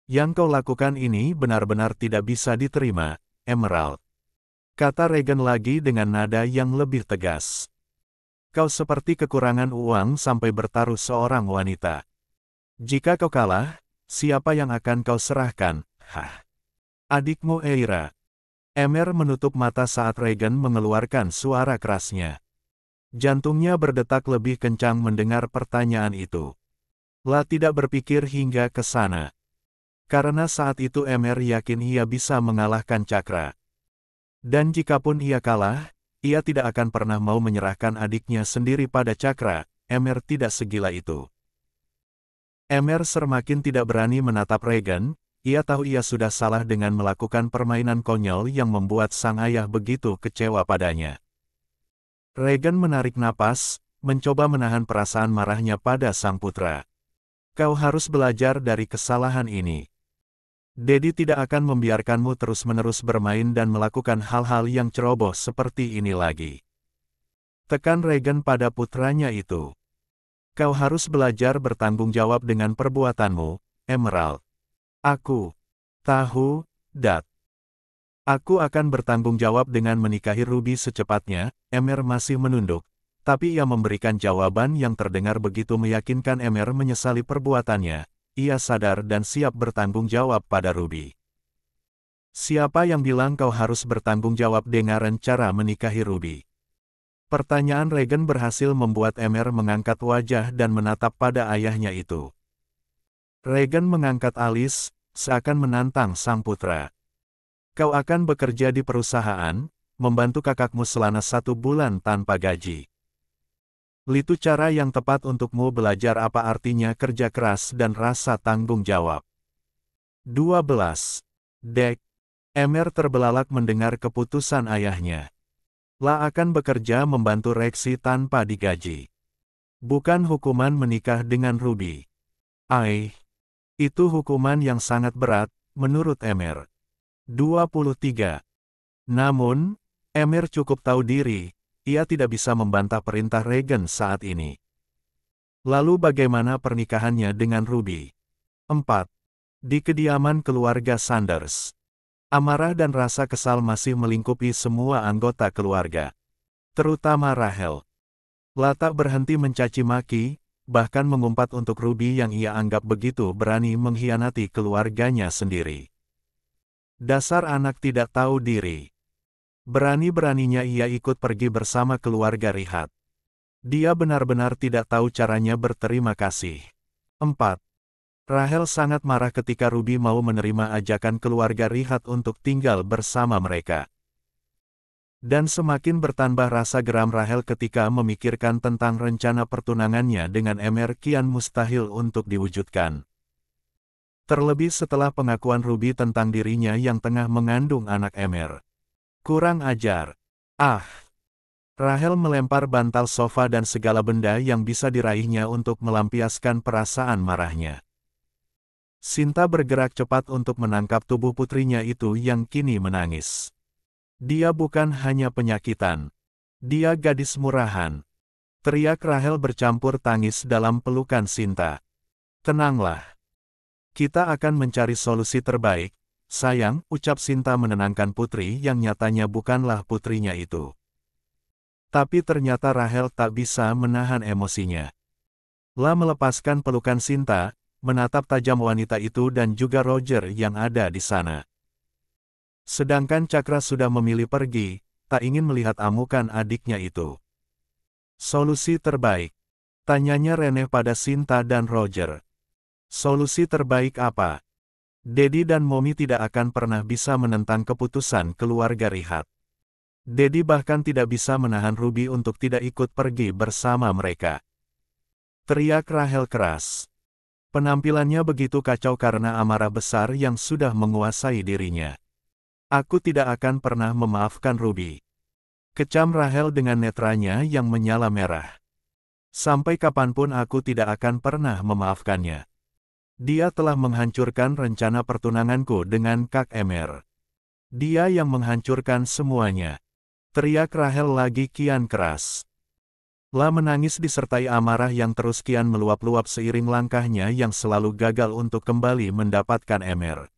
Yang kau lakukan ini benar-benar tidak bisa diterima, Emerald. Kata Regan lagi dengan nada yang lebih tegas. Kau seperti kekurangan uang sampai bertaruh seorang wanita. Jika kau kalah, siapa yang akan kau serahkan? Hah? Adikmu Eira. Emer menutup mata saat Regan mengeluarkan suara kerasnya. Jantungnya berdetak lebih kencang mendengar pertanyaan itu. La tidak berpikir hingga ke sana. Karena saat itu Emer yakin ia bisa mengalahkan Cakra. Dan jikapun ia kalah, ia tidak akan pernah mau menyerahkan adiknya sendiri pada Cakra. Emer tidak segila itu. Emer semakin tidak berani menatap Regan, ia tahu ia sudah salah dengan melakukan permainan konyol yang membuat sang ayah begitu kecewa padanya. Regan menarik napas, mencoba menahan perasaan marahnya pada sang putra. Kau harus belajar dari kesalahan ini. Daddy tidak akan membiarkanmu terus-menerus bermain dan melakukan hal-hal yang ceroboh seperti ini lagi. Tekan Regan pada putranya itu. Kau harus belajar bertanggung jawab dengan perbuatanmu, Emerald. Aku tahu, Dad. Aku akan bertanggung jawab dengan menikahi Ruby secepatnya. Emer masih menunduk, tapi ia memberikan jawaban yang terdengar begitu meyakinkan. Emer menyesali perbuatannya. Ia sadar dan siap bertanggung jawab pada Ruby. Siapa yang bilang kau harus bertanggung jawab dengan cara menikahi Ruby? Pertanyaan Regan berhasil membuat Emer mengangkat wajah dan menatap pada ayahnya itu. Regan mengangkat alis, seakan menantang sang putra. Kau akan bekerja di perusahaan, membantu kakakmu selama 1 bulan tanpa gaji. Itu cara yang tepat untukmu belajar apa artinya kerja keras dan rasa tanggung jawab. 12. Dek. Emer terbelalak mendengar keputusan ayahnya. La akan bekerja membantu Rexy tanpa digaji. Bukan hukuman menikah dengan Ruby. Itu hukuman yang sangat berat, menurut Emer. 23. Namun, Emer cukup tahu diri. Ia tidak bisa membantah perintah Regan saat ini. Lalu bagaimana pernikahannya dengan Ruby? 4. Di kediaman keluarga Sanders. Amarah dan rasa kesal masih melingkupi semua anggota keluarga. Terutama Rachel. La tak berhenti mencaci maki, bahkan mengumpat untuk Ruby yang ia anggap begitu berani mengkhianati keluarganya sendiri. Dasar anak tidak tahu diri. Berani-beraninya ia ikut pergi bersama keluarga Rihat. Dia benar-benar tidak tahu caranya berterima kasih. 4. Rahel sangat marah ketika Ruby mau menerima ajakan keluarga Rihat untuk tinggal bersama mereka. Dan semakin bertambah rasa geram Rahel ketika memikirkan tentang rencana pertunangannya dengan Emer kian mustahil untuk diwujudkan. Terlebih setelah pengakuan Ruby tentang dirinya yang tengah mengandung anak Emer. Kurang ajar. Ah! Rahel melempar bantal sofa dan segala benda yang bisa diraihnya untuk melampiaskan perasaan marahnya. Sinta bergerak cepat untuk menangkap tubuh putrinya itu yang kini menangis. Dia bukan hanya penyakitan. Dia gadis murahan. Teriak Rahel bercampur tangis dalam pelukan Sinta. Tenanglah. Kita akan mencari solusi terbaik, sayang, ucap Sinta menenangkan putri yang nyatanya bukanlah putrinya itu. Tapi ternyata Rahel tak bisa menahan emosinya. La melepaskan pelukan Sinta, menatap tajam wanita itu dan juga Roger yang ada di sana. Sedangkan Cakra sudah memilih pergi, tak ingin melihat amukan adiknya itu. Solusi terbaik? Tanyanya Reneh pada Sinta dan Roger. Solusi terbaik apa? Dedi dan Momi tidak akan pernah bisa menentang keputusan keluarga Rihat. Dedi bahkan tidak bisa menahan Ruby untuk tidak ikut pergi bersama mereka. Teriak Rahel keras. Penampilannya begitu kacau karena amarah besar yang sudah menguasai dirinya. Aku tidak akan pernah memaafkan Ruby. Kecam Rahel dengan netranya yang menyala merah. Sampai kapanpun aku tidak akan pernah memaafkannya. Dia telah menghancurkan rencana pertunanganku dengan Kak Emer. Dia yang menghancurkan semuanya. Teriak Rahel lagi kian keras. La menangis disertai amarah yang terus kian meluap-luap seiring langkahnya yang selalu gagal untuk kembali mendapatkan Emer.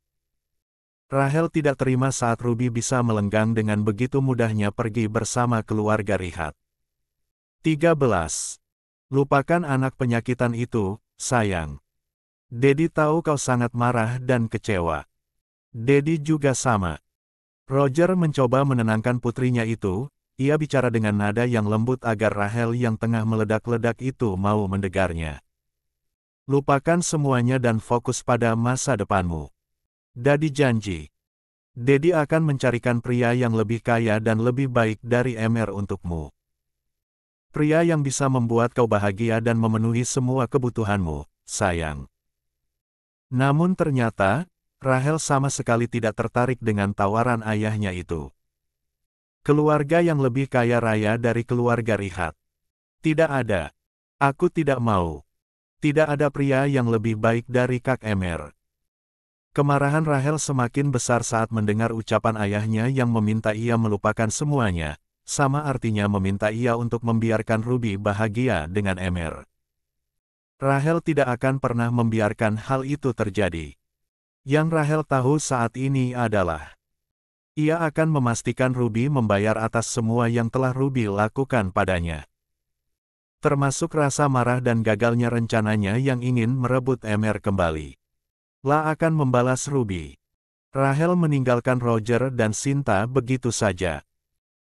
Rahel tidak terima saat Ruby bisa melenggang dengan begitu mudahnya pergi bersama keluarga Rihat. 13. Lupakan anak penyakitan itu, sayang. Dedi tahu kau sangat marah dan kecewa. Dedi juga sama. Roger mencoba menenangkan putrinya itu, ia bicara dengan nada yang lembut agar Rahel yang tengah meledak-ledak itu mau mendengarnya. Lupakan semuanya dan fokus pada masa depanmu. Dedi janji. Dedi akan mencarikan pria yang lebih kaya dan lebih baik dari Emer untukmu. Pria yang bisa membuat kau bahagia dan memenuhi semua kebutuhanmu, sayang. Namun ternyata, Rahel sama sekali tidak tertarik dengan tawaran ayahnya itu. Keluarga yang lebih kaya raya dari keluarga Rihat. Tidak ada. Aku tidak mau. Tidak ada pria yang lebih baik dari Kak Emer. Kemarahan Rahel semakin besar saat mendengar ucapan ayahnya yang meminta ia melupakan semuanya, sama artinya meminta ia untuk membiarkan Ruby bahagia dengan Emer. Rahel tidak akan pernah membiarkan hal itu terjadi. Yang Rahel tahu saat ini adalah, ia akan memastikan Ruby membayar atas semua yang telah Ruby lakukan padanya. Termasuk rasa marah dan gagalnya rencananya yang ingin merebut Emer kembali. La akan membalas Ruby. Rahel meninggalkan Roger dan Sinta begitu saja.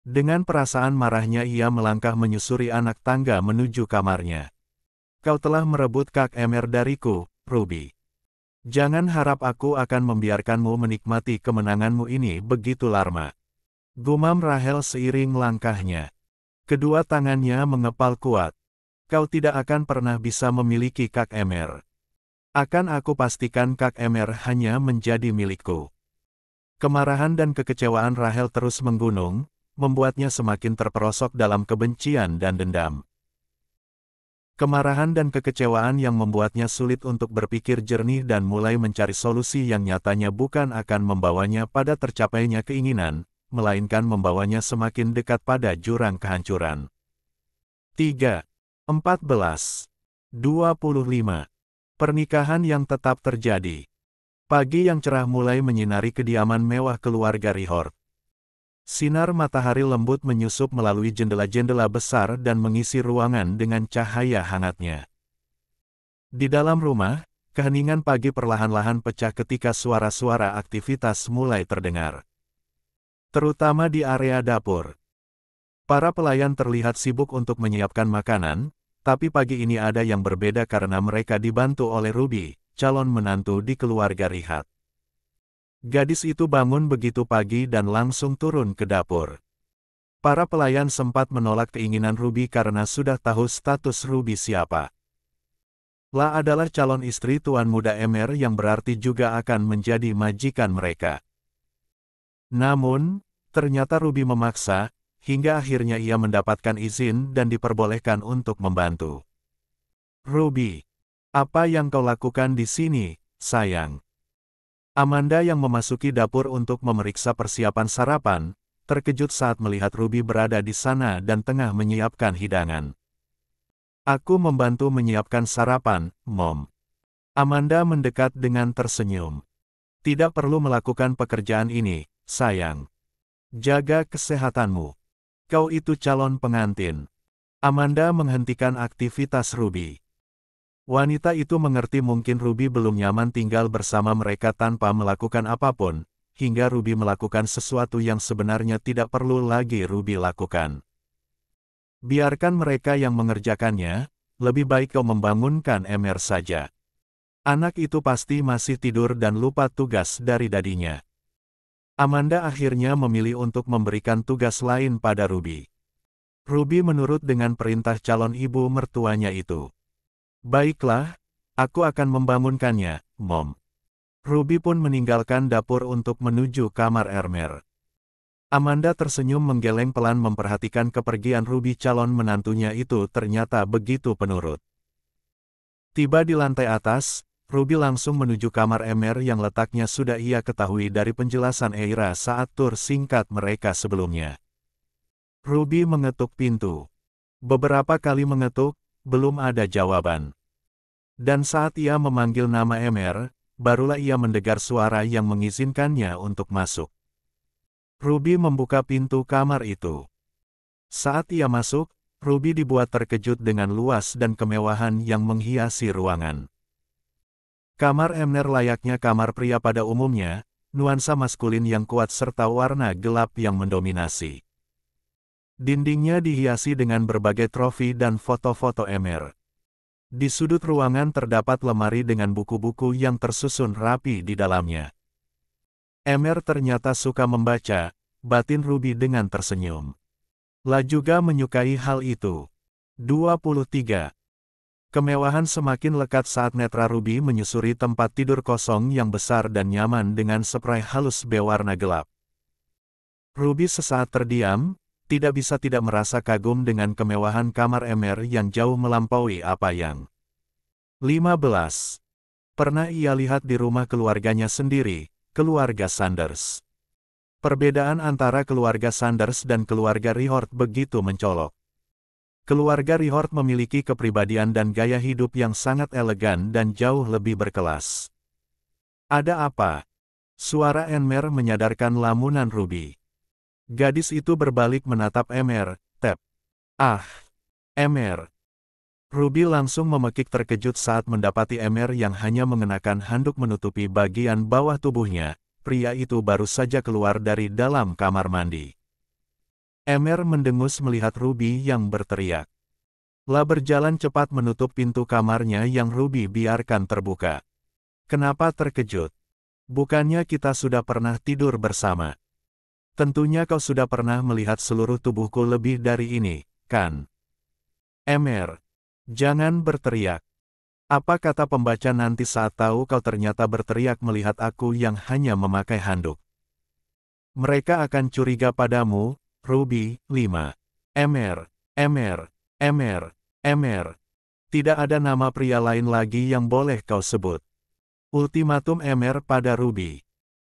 Dengan perasaan marahnya ia melangkah menyusuri anak tangga menuju kamarnya. Kau telah merebut Kak Emer dariku, Ruby. Jangan harap aku akan membiarkanmu menikmati kemenanganmu ini begitu lama. Gumam Rahel seiring langkahnya. Kedua tangannya mengepal kuat. Kau tidak akan pernah bisa memiliki Kak Emer. Akan aku pastikan Kak Emer hanya menjadi milikku. Kemarahan dan kekecewaan Rahel terus menggunung, membuatnya semakin terperosok dalam kebencian dan dendam. Kemarahan dan kekecewaan yang membuatnya sulit untuk berpikir jernih dan mulai mencari solusi yang nyatanya bukan akan membawanya pada tercapainya keinginan, melainkan membawanya semakin dekat pada jurang kehancuran. 3. 14. 25. Pernikahan yang tetap terjadi. Pagi yang cerah mulai menyinari kediaman mewah keluarga Rihort. Sinar matahari lembut menyusup melalui jendela-jendela besar dan mengisi ruangan dengan cahaya hangatnya. Di dalam rumah, Keheningan pagi perlahan-lahan pecah ketika suara-suara aktivitas mulai terdengar. Terutama di area dapur. Para pelayan terlihat sibuk untuk menyiapkan makanan, tapi pagi ini ada yang berbeda karena mereka dibantu oleh Ruby, calon menantu di keluarga Rihat. Gadis itu bangun begitu pagi dan langsung turun ke dapur. Para pelayan sempat menolak keinginan Ruby karena sudah tahu status Ruby siapa. La adalah calon istri tuan muda Emer yang berarti juga akan menjadi majikan mereka. Namun, ternyata Ruby memaksa, hingga akhirnya ia mendapatkan izin dan diperbolehkan untuk membantu. Ruby, apa yang kau lakukan di sini, sayang? Amanda yang memasuki dapur untuk memeriksa persiapan sarapan, terkejut saat melihat Ruby berada di sana dan tengah menyiapkan hidangan. Aku membantu menyiapkan sarapan, Mom. Amanda mendekat dengan tersenyum. Tidak perlu melakukan pekerjaan ini, sayang. Jaga kesehatanmu. Kau itu calon pengantin. Amanda menghentikan aktivitas Ruby. Wanita itu mengerti mungkin Ruby belum nyaman tinggal bersama mereka tanpa melakukan apapun, hingga Ruby melakukan sesuatu yang sebenarnya tidak perlu lagi Ruby lakukan. Biarkan mereka yang mengerjakannya, lebih baik kau membangunkan Emer saja. Anak itu pasti masih tidur dan lupa tugas dari dadinya. Amanda akhirnya memilih untuk memberikan tugas lain pada Ruby. Ruby menurut dengan perintah calon ibu mertuanya itu. Baiklah, aku akan membangunkannya, Mom. Ruby pun meninggalkan dapur untuk menuju kamar Emer. Amanda tersenyum menggeleng pelan memperhatikan kepergian Ruby calon menantunya itu ternyata begitu penurut. Tiba di lantai atas, Ruby langsung menuju kamar Emer yang letaknya sudah ia ketahui dari penjelasan Eira saat tur singkat mereka sebelumnya. Ruby mengetuk pintu. Beberapa kali mengetuk, belum ada jawaban. Dan saat ia memanggil nama Emer, barulah ia mendengar suara yang mengizinkannya untuk masuk. Ruby membuka pintu kamar itu. Saat ia masuk, Ruby dibuat terkejut dengan luas dan kemewahan yang menghiasi ruangan. Kamar Emer layaknya kamar pria pada umumnya, nuansa maskulin yang kuat serta warna gelap yang mendominasi. Dindingnya dihiasi dengan berbagai trofi dan foto-foto Emer. Di sudut ruangan terdapat lemari dengan buku-buku yang tersusun rapi di dalamnya. Emer ternyata suka membaca, batin Ruby dengan tersenyum. La juga menyukai hal itu. 23. Kemewahan semakin lekat saat netra Ruby menyusuri tempat tidur kosong yang besar dan nyaman dengan spray halus berwarna gelap. Ruby sesaat terdiam, tidak bisa tidak merasa kagum dengan kemewahan kamar Emer yang jauh melampaui apa yang 15. Pernah ia lihat di rumah keluarganya sendiri, keluarga Sanders. Perbedaan antara keluarga Sanders dan keluarga Rihort begitu mencolok. Keluarga Rihort memiliki kepribadian dan gaya hidup yang sangat elegan dan jauh lebih berkelas. Ada apa? Suara Emer menyadarkan lamunan Ruby. Gadis itu berbalik menatap Emer, tep. Ah, Emer. Ruby langsung memekik terkejut saat mendapati Emer yang hanya mengenakan handuk menutupi bagian bawah tubuhnya. Pria itu baru saja keluar dari dalam kamar mandi. Emer mendengus melihat Ruby yang berteriak. La berjalan cepat menutup pintu kamarnya yang Ruby biarkan terbuka. Kenapa terkejut? Bukannya kita sudah pernah tidur bersama? Tentunya kau sudah pernah melihat seluruh tubuhku lebih dari ini, kan? Emer. Jangan berteriak. Apa kata pembaca nanti saat tahu kau ternyata berteriak melihat aku yang hanya memakai handuk? Mereka akan curiga padamu, Ruby. 5. Emer, Emer, Emer, Emer. Tidak ada nama pria lain lagi yang boleh kau sebut. Ultimatum Emer pada Ruby.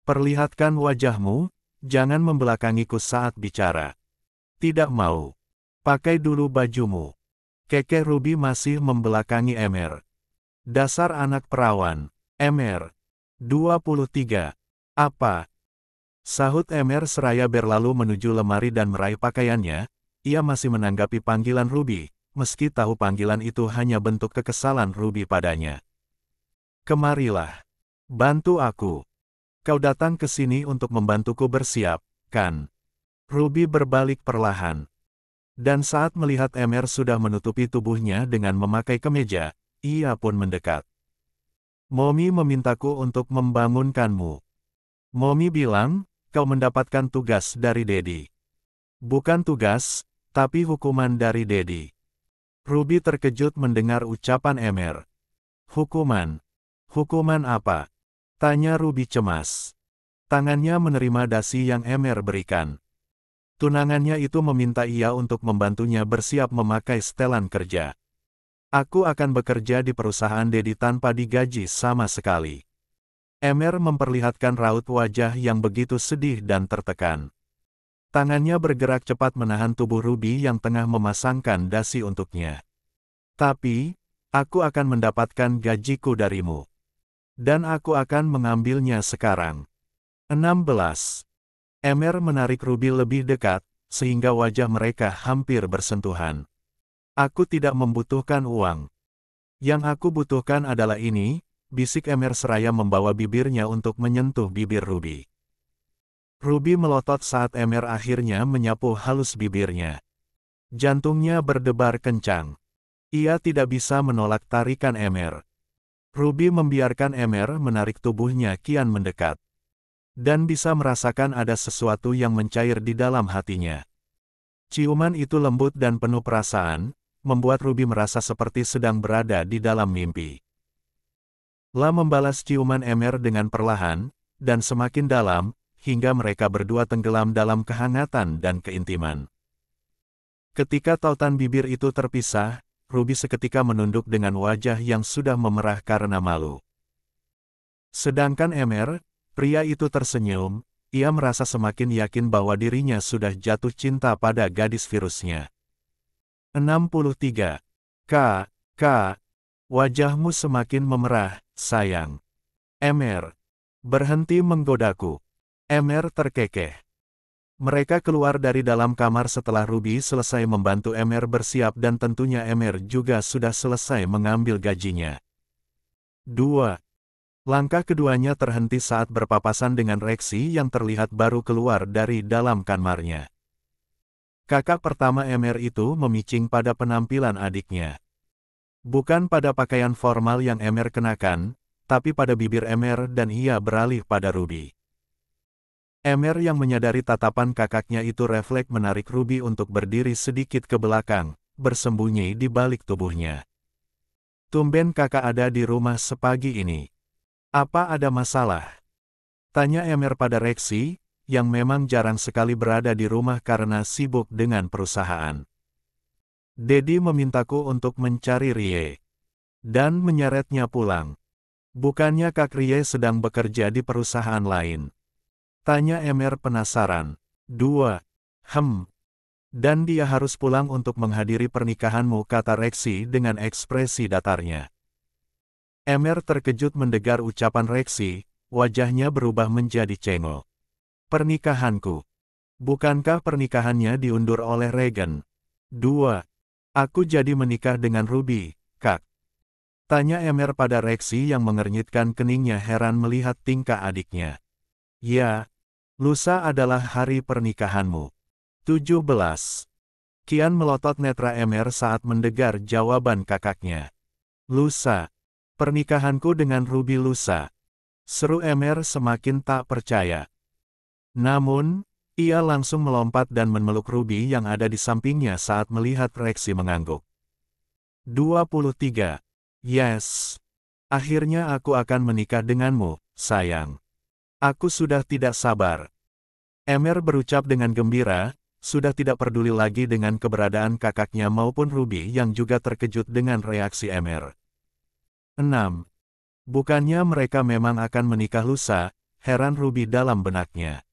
Perlihatkan wajahmu, jangan membelakangiku saat bicara. Tidak mau. Pakai dulu bajumu. Keke Ruby masih membelakangi Emer. Dasar anak perawan, Emer. 23. Apa? Sahut Emer seraya berlalu menuju lemari dan meraih pakaiannya, ia masih menanggapi panggilan Ruby, meski tahu panggilan itu hanya bentuk kekesalan Ruby padanya. Kemarilah. Bantu aku. Kau datang ke sini untuk membantuku bersiap, kan? Ruby berbalik perlahan. Dan saat melihat Emer sudah menutupi tubuhnya dengan memakai kemeja, ia pun mendekat. Mommy memintaku untuk membangunkanmu. Mommy bilang, kau mendapatkan tugas dari Daddy. Bukan tugas, tapi hukuman dari Daddy. Ruby terkejut mendengar ucapan Emer. Hukuman? Hukuman apa? Tanya Ruby cemas. Tangannya menerima dasi yang Emer berikan. Tunangannya itu meminta ia untuk membantunya bersiap memakai setelan kerja. Aku akan bekerja di perusahaan Daddy tanpa digaji sama sekali. Emer memperlihatkan raut wajah yang begitu sedih dan tertekan. Tangannya bergerak cepat menahan tubuh Ruby yang tengah memasangkan dasi untuknya. Tapi, aku akan mendapatkan gajiku darimu. Dan aku akan mengambilnya sekarang. 16. Emer menarik Ruby lebih dekat, sehingga wajah mereka hampir bersentuhan. Aku tidak membutuhkan uang. Yang aku butuhkan adalah ini, bisik Emer seraya membawa bibirnya untuk menyentuh bibir Ruby. Ruby melotot saat Emer akhirnya menyapu halus bibirnya. Jantungnya berdebar kencang. Ia tidak bisa menolak tarikan Emer. Ruby membiarkan Emer menarik tubuhnya kian mendekat. Dan bisa merasakan ada sesuatu yang mencair di dalam hatinya. Ciuman itu lembut dan penuh perasaan, membuat Ruby merasa seperti sedang berada di dalam mimpi. La membalas ciuman Emer dengan perlahan, dan semakin dalam, hingga mereka berdua tenggelam dalam kehangatan dan keintiman. Ketika tautan bibir itu terpisah, Ruby seketika menunduk dengan wajah yang sudah memerah karena malu. Sedangkan Emer, pria itu tersenyum, ia merasa semakin yakin bahwa dirinya sudah jatuh cinta pada gadis virusnya. 63. Kak, wajahmu semakin memerah, sayang. Emer, berhenti menggodaku. Emer terkekeh. Mereka keluar dari dalam kamar setelah Ruby selesai membantu Emer bersiap dan tentunya Emer juga sudah selesai mengambil gajinya. 2. Langkah keduanya terhenti saat berpapasan dengan Rexy yang terlihat baru keluar dari dalam kamarnya. Kakak pertama Emer itu memicing pada penampilan adiknya. Bukan pada pakaian formal yang Emer kenakan, tapi pada bibir Emer dan ia beralih pada Ruby. Emer yang menyadari tatapan kakaknya itu refleks menarik Ruby untuk berdiri sedikit ke belakang, bersembunyi di balik tubuhnya. Tumben kakak ada di rumah sepagi ini. Apa ada masalah? Tanya Emer pada Rexy, yang memang jarang sekali berada di rumah karena sibuk dengan perusahaan. Daddy memintaku untuk mencari Rie. Dan menyeretnya pulang. Bukannya Kak Rie sedang bekerja di perusahaan lain? Tanya Emer penasaran. 2. Dan dia harus pulang untuk menghadiri pernikahanmu, kata Rexy dengan ekspresi datarnya. Emer terkejut mendengar ucapan Rexy, wajahnya berubah menjadi cengok. Pernikahanku. Bukankah pernikahannya diundur oleh Regan? 2. Aku jadi menikah dengan Ruby, Kak. Tanya Emer pada Rexy yang mengernyitkan keningnya heran melihat tingkah adiknya. Ya. Lusa adalah hari pernikahanmu. 17. Kian melotot netra Emer saat mendengar jawaban kakaknya. Lusa. Pernikahanku dengan Ruby lusa. Seru Emer semakin tak percaya. Namun, ia langsung melompat dan memeluk Ruby yang ada di sampingnya saat melihat Rexy mengangguk. 23. Yes. Akhirnya aku akan menikah denganmu, sayang. Aku sudah tidak sabar. Emer berucap dengan gembira, sudah tidak peduli lagi dengan keberadaan kakaknya maupun Ruby yang juga terkejut dengan reaksi Emer. 6. Bukannya mereka memang akan menikah lusa, heran Ruby dalam benaknya.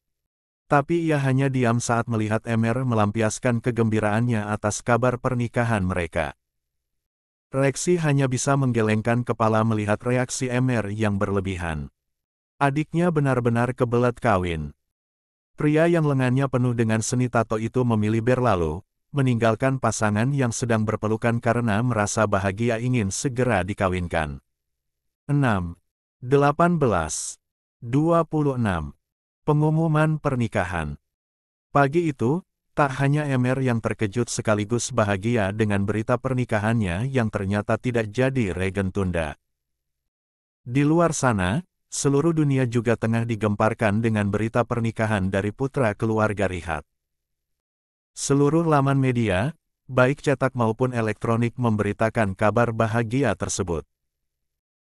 Tapi ia hanya diam saat melihat Emer melampiaskan kegembiraannya atas kabar pernikahan mereka. Rexy hanya bisa menggelengkan kepala melihat reaksi Emer yang berlebihan. Adiknya benar-benar kebelet kawin. Pria yang lengannya penuh dengan seni tato itu memilih berlalu, meninggalkan pasangan yang sedang berpelukan karena merasa bahagia ingin segera dikawinkan. 6. 18:26. Pengumuman pernikahan. Pagi itu, tak hanya Emer yang terkejut sekaligus bahagia dengan berita pernikahannya yang ternyata tidak jadi regen tunda. Di luar sana, seluruh dunia juga tengah digemparkan dengan berita pernikahan dari putra keluarga Riyad. Seluruh laman media, baik cetak maupun elektronik memberitakan kabar bahagia tersebut.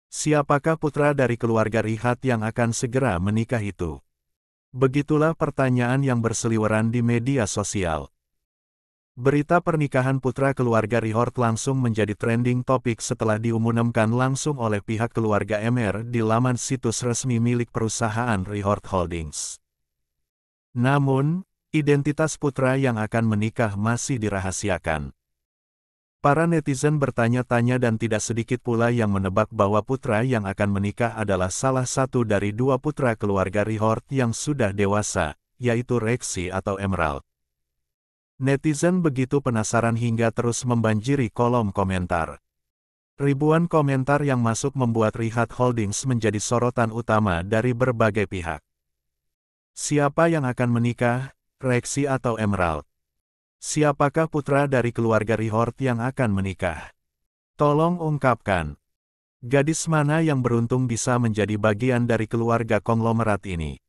Siapakah putra dari keluarga Riyad yang akan segera menikah itu? Begitulah pertanyaan yang berseliweran di media sosial. Berita pernikahan putra keluarga Riyad langsung menjadi trending topik setelah diumumkan langsung oleh pihak keluarga Emer di laman situs resmi milik perusahaan Riyad Holdings. Namun, identitas putra yang akan menikah masih dirahasiakan. Para netizen bertanya-tanya dan tidak sedikit pula yang menebak bahwa putra yang akan menikah adalah salah satu dari dua putra keluarga Riyad yang sudah dewasa, yaitu Rexy atau Emerald. Netizen begitu penasaran hingga terus membanjiri kolom komentar. Ribuan komentar yang masuk membuat Riyad Holdings menjadi sorotan utama dari berbagai pihak. Siapa yang akan menikah, Rexy atau Emerald? Siapakah putra dari keluarga Riyad yang akan menikah? Tolong ungkapkan. Gadis mana yang beruntung bisa menjadi bagian dari keluarga konglomerat ini?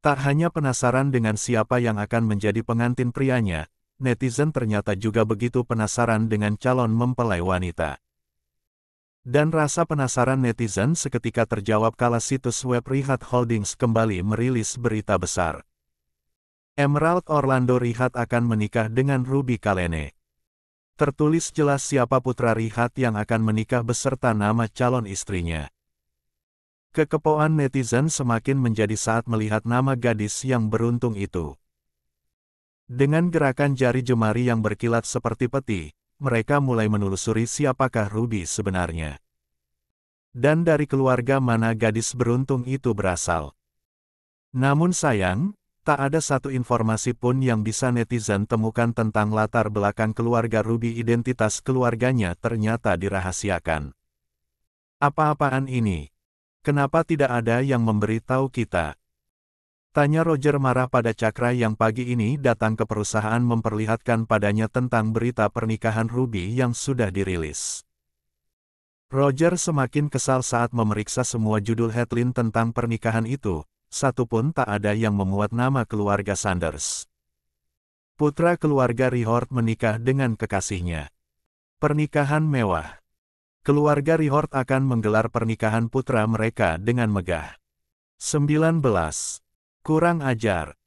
Tak hanya penasaran dengan siapa yang akan menjadi pengantin prianya, netizen ternyata juga begitu penasaran dengan calon mempelai wanita. Dan rasa penasaran netizen seketika terjawab kala situs web Riyad Holdings kembali merilis berita besar. Emerald Orlando Riyad akan menikah dengan Ruby Kalene. Tertulis jelas siapa putra Riyad yang akan menikah beserta nama calon istrinya. Kekepoan netizen semakin menjadi saat melihat nama gadis yang beruntung itu. Dengan gerakan jari jemari yang berkilat seperti peti, mereka mulai menelusuri siapakah Ruby sebenarnya. Dan dari keluarga mana gadis beruntung itu berasal. Namun sayang, tak ada satu informasi pun yang bisa netizen temukan tentang latar belakang keluarga Ruby. Identitas keluarganya ternyata dirahasiakan. Apa-apaan ini? Kenapa tidak ada yang memberitahu kita? Tanya Roger marah pada Cakra yang pagi ini datang ke perusahaan memperlihatkan padanya tentang berita pernikahan Ruby yang sudah dirilis. Roger semakin kesal saat memeriksa semua judul headline tentang pernikahan itu. Satu pun tak ada yang memuat nama keluarga Sanders. Putra keluarga Riyad menikah dengan kekasihnya. Pernikahan mewah. Keluarga Riyad akan menggelar pernikahan putra mereka dengan megah. 19. Kurang ajar.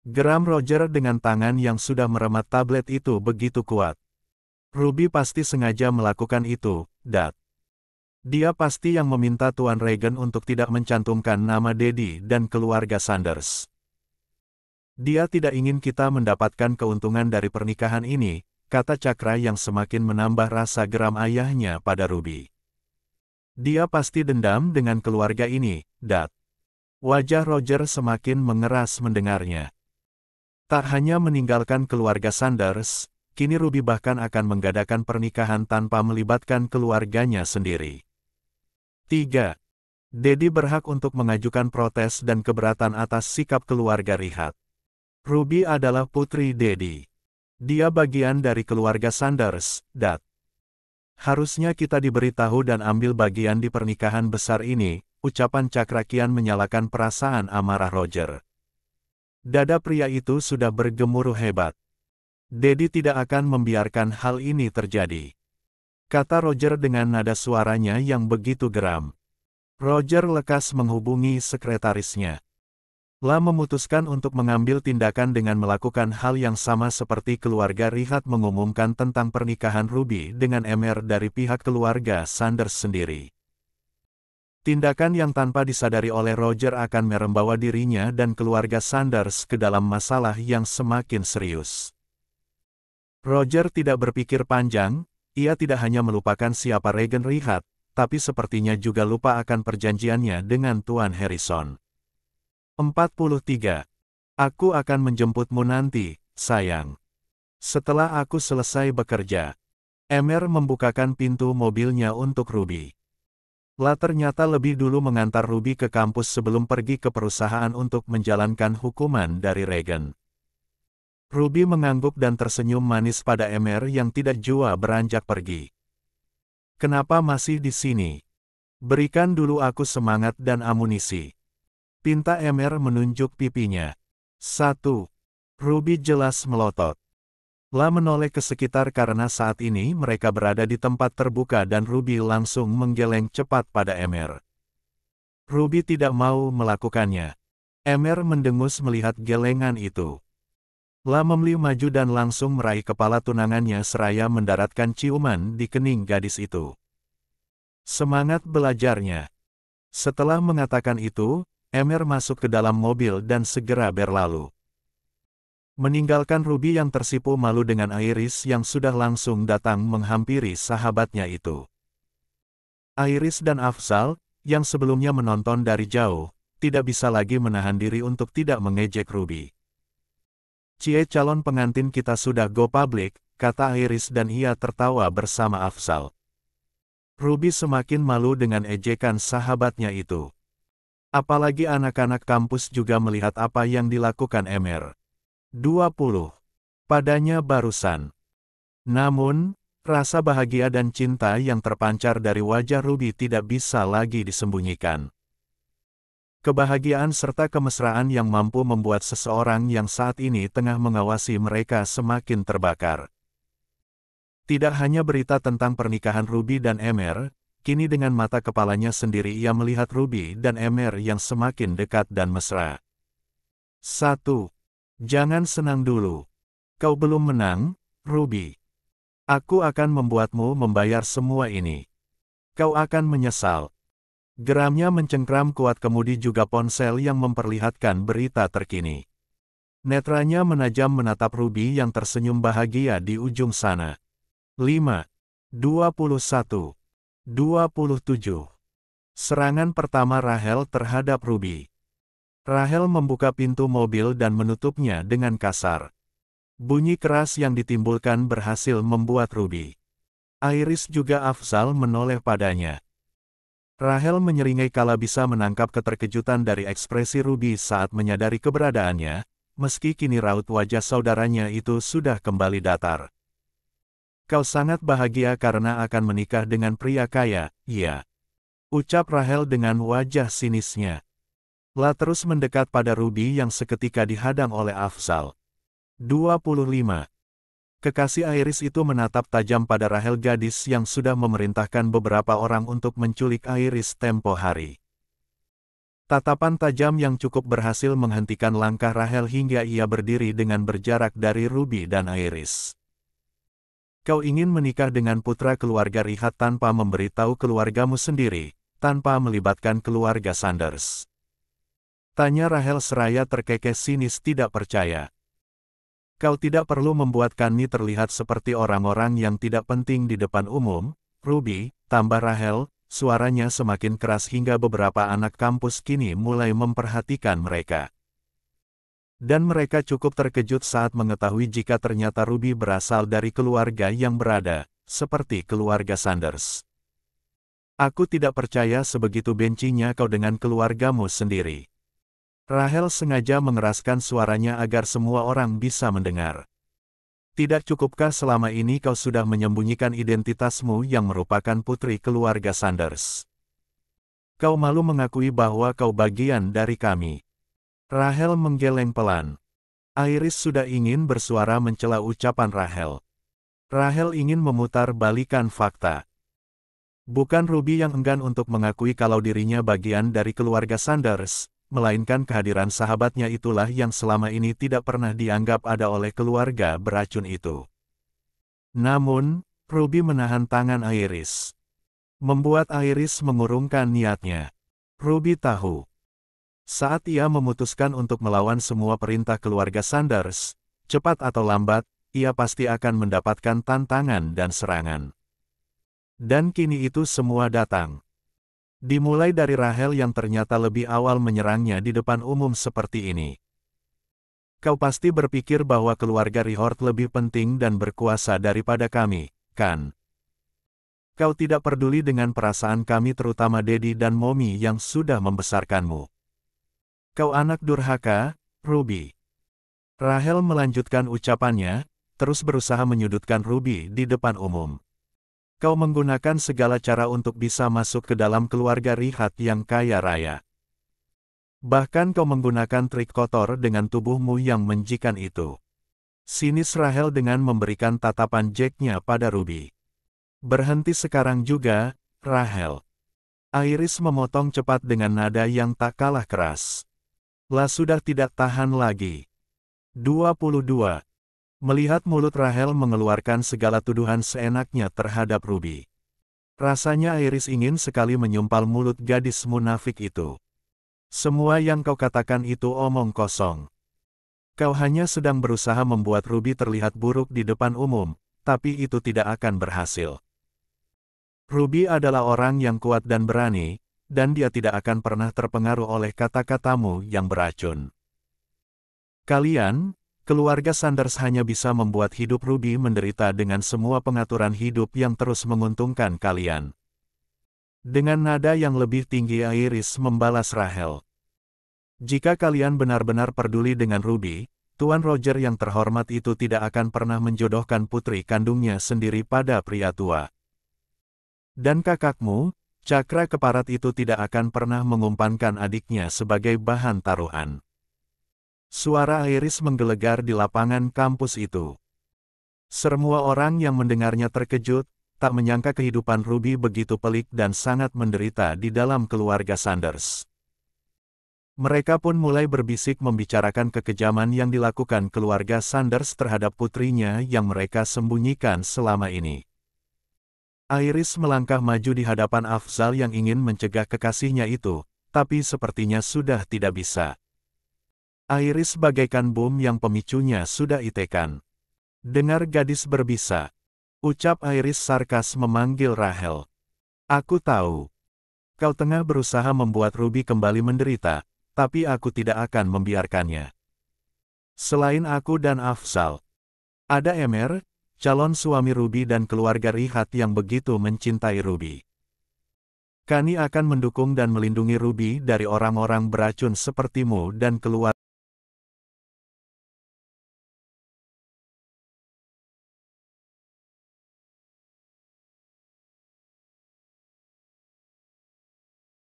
Geram Roger dengan tangan yang sudah meremat tablet itu begitu kuat. Ruby pasti sengaja melakukan itu, Dat. Dia pasti yang meminta Tuan Regan untuk tidak mencantumkan nama Daddy dan keluarga Sanders. Dia tidak ingin kita mendapatkan keuntungan dari pernikahan ini, kata Cakra yang semakin menambah rasa geram ayahnya pada Ruby. Dia pasti dendam dengan keluarga ini, Dat. Wajah Roger semakin mengeras mendengarnya. Tak hanya meninggalkan keluarga Sanders, kini Ruby bahkan akan mengadakan pernikahan tanpa melibatkan keluarganya sendiri. 3. Daddy berhak untuk mengajukan protes dan keberatan atas sikap keluarga Riyad. Ruby adalah putri Daddy. Dia bagian dari keluarga Sanders, Dat. Harusnya kita diberitahu dan ambil bagian di pernikahan besar ini, ucapan Cakra kian menyalakan perasaan amarah Roger. Dada pria itu sudah bergemuruh hebat. Daddy tidak akan membiarkan hal ini terjadi, kata Roger dengan nada suaranya yang begitu geram. Roger lekas menghubungi sekretarisnya. La memutuskan untuk mengambil tindakan dengan melakukan hal yang sama seperti keluarga Riyad mengumumkan tentang pernikahan Ruby dengan Emer dari pihak keluarga Sanders sendiri. Tindakan yang tanpa disadari oleh Roger akan membawa dirinya dan keluarga Sanders ke dalam masalah yang semakin serius. Roger tidak berpikir panjang. Ia tidak hanya melupakan siapa Regan Riyad, tapi sepertinya juga lupa akan perjanjiannya dengan Tuan Harrison. 43. Aku akan menjemputmu nanti, sayang. Setelah aku selesai bekerja. Emer membukakan pintu mobilnya untuk Ruby. La ternyata lebih dulu mengantar Ruby ke kampus sebelum pergi ke perusahaan untuk menjalankan hukuman dari Regan. Ruby mengangguk dan tersenyum manis pada Emer yang tidak jua beranjak pergi. Kenapa masih di sini? Berikan dulu aku semangat dan amunisi. Pinta Emer menunjuk pipinya. 1. Ruby jelas melotot. La menoleh ke sekitar karena saat ini mereka berada di tempat terbuka dan Ruby langsung menggeleng cepat pada Emer. Ruby tidak mau melakukannya. Emer mendengus melihat gelengan itu. La memilih maju dan langsung meraih kepala tunangannya seraya mendaratkan ciuman di kening gadis itu. Semangat belajarnya. Setelah mengatakan itu, Emer masuk ke dalam mobil dan segera berlalu. Meninggalkan Ruby yang tersipu malu dengan Iris yang sudah langsung datang menghampiri sahabatnya itu. Iris dan Afzal, yang sebelumnya menonton dari jauh, tidak bisa lagi menahan diri untuk tidak mengejek Ruby. "Cie, calon pengantin kita sudah go public," kata Iris dan ia tertawa bersama Afzal. Ruby semakin malu dengan ejekan sahabatnya itu. Apalagi anak-anak kampus juga melihat apa yang dilakukan Emer. 20. Padanya barusan. Namun, rasa bahagia dan cinta yang terpancar dari wajah Ruby tidak bisa lagi disembunyikan. Kebahagiaan serta kemesraan yang mampu membuat seseorang yang saat ini tengah mengawasi mereka semakin terbakar. Tidak hanya berita tentang pernikahan Ruby dan Emer, kini dengan mata kepalanya sendiri ia melihat Ruby dan Emer yang semakin dekat dan mesra. 1. Jangan senang dulu. Kau belum menang, Ruby. Aku akan membuatmu membayar semua ini. Kau akan menyesal. Geramnya mencengkram kuat kemudi juga ponsel yang memperlihatkan berita terkini. Netranya menajam menatap Ruby yang tersenyum bahagia di ujung sana. 5. 21. 27. Serangan pertama Rahel terhadap Ruby. Rahel membuka pintu mobil dan menutupnya dengan kasar. Bunyi keras yang ditimbulkan berhasil membuat Ruby, Iris juga Afzal menoleh padanya. Rahel menyeringai kala bisa menangkap keterkejutan dari ekspresi Ruby saat menyadari keberadaannya, meski kini raut wajah saudaranya itu sudah kembali datar. "Kau sangat bahagia karena akan menikah dengan pria kaya, iya?" ucap Rahel dengan wajah sinisnya. La terus mendekat pada Ruby yang seketika dihadang oleh Afzal. 25. Kekasih Iris itu menatap tajam pada Rahel, gadis yang sudah memerintahkan beberapa orang untuk menculik Iris tempo hari. Tatapan tajam yang cukup berhasil menghentikan langkah Rahel hingga ia berdiri dengan berjarak dari Ruby dan Iris. "Kau ingin menikah dengan putra keluarga Rihat tanpa memberitahu keluargamu sendiri, tanpa melibatkan keluarga Sanders?" tanya Rahel seraya terkekeh sinis tidak percaya. "Kau tidak perlu membuat kami terlihat seperti orang-orang yang tidak penting di depan umum, Ruby," tambah Rahel, suaranya semakin keras hingga beberapa anak kampus kini mulai memperhatikan mereka. Dan mereka cukup terkejut saat mengetahui jika ternyata Ruby berasal dari keluarga yang berada, seperti keluarga Sanders. "Aku tidak percaya sebegitu bencinya kau dengan keluargamu sendiri." Rahel sengaja mengeraskan suaranya agar semua orang bisa mendengar. "Tidak cukupkah selama ini kau sudah menyembunyikan identitasmu yang merupakan putri keluarga Sanders? Kau malu mengakui bahwa kau bagian dari kami." Rahel menggeleng pelan. Iris sudah ingin bersuara mencela ucapan Rahel. Rahel ingin memutar balikan fakta. Bukan Ruby yang enggan untuk mengakui kalau dirinya bagian dari keluarga Sanders, melainkan kehadiran sahabatnya itulah yang selama ini tidak pernah dianggap ada oleh keluarga beracun itu. Namun, Ruby menahan tangan Iris. Membuat Iris mengurungkan niatnya. Ruby tahu. Saat ia memutuskan untuk melawan semua perintah keluarga Sanders, cepat atau lambat, ia pasti akan mendapatkan tantangan dan serangan. Dan kini itu semua datang. Dimulai dari Rahel yang ternyata lebih awal menyerangnya di depan umum seperti ini. "Kau pasti berpikir bahwa keluarga Rihort lebih penting dan berkuasa daripada kami, kan? Kau tidak peduli dengan perasaan kami terutama Dedi dan Momi yang sudah membesarkanmu. Kau anak durhaka, Ruby. Rahel melanjutkan ucapannya, terus berusaha menyudutkan Ruby di depan umum. Kau menggunakan segala cara untuk bisa masuk ke dalam keluarga Rihat yang kaya raya. Bahkan kau menggunakan trik kotor dengan tubuhmu yang menjikan itu. Sinis Rahel dengan memberikan tatapan Jack-nya pada Ruby. Berhenti sekarang juga, Rahel. Iris memotong cepat dengan nada yang tak kalah keras. Lah sudah tidak tahan lagi. 22. Melihat mulut Rahel mengeluarkan segala tuduhan seenaknya terhadap Ruby. Rasanya Iris ingin sekali menyumpal mulut gadis munafik itu. Semua yang kau katakan itu omong kosong. Kau hanya sedang berusaha membuat Ruby terlihat buruk di depan umum, tapi itu tidak akan berhasil. Ruby adalah orang yang kuat dan berani, dan dia tidak akan pernah terpengaruh oleh kata-katamu yang beracun. Kalian, keluarga Sanders hanya bisa membuat hidup Ruby menderita dengan semua pengaturan hidup yang terus menguntungkan kalian. Dengan nada yang lebih tinggi Iris membalas Rahel. Jika kalian benar-benar peduli dengan Ruby, Tuan Roger yang terhormat itu tidak akan pernah menjodohkan putri kandungnya sendiri pada pria tua. Dan kakakmu, Cakra Keparat itu tidak akan pernah mengumpankan adiknya sebagai bahan taruhan. Suara Iris menggelegar di lapangan kampus itu. Semua orang yang mendengarnya terkejut, tak menyangka kehidupan Ruby begitu pelik dan sangat menderita di dalam keluarga Sanders. Mereka pun mulai berbisik membicarakan kekejaman yang dilakukan keluarga Sanders terhadap putrinya yang mereka sembunyikan selama ini. Iris melangkah maju di hadapan Afzal yang ingin mencegah kekasihnya itu, tapi sepertinya sudah tidak bisa. Iris bagaikan bom yang pemicunya sudah itekan. Dengar gadis berbisa. Ucap Iris sarkas memanggil Rahel. Aku tahu. Kau tengah berusaha membuat Ruby kembali menderita, tapi aku tidak akan membiarkannya. Selain aku dan Afzal, ada Emer, calon suami Ruby dan keluarga Rihat yang begitu mencintai Ruby. Kami akan mendukung dan melindungi Ruby dari orang-orang beracun sepertimu dan keluarga.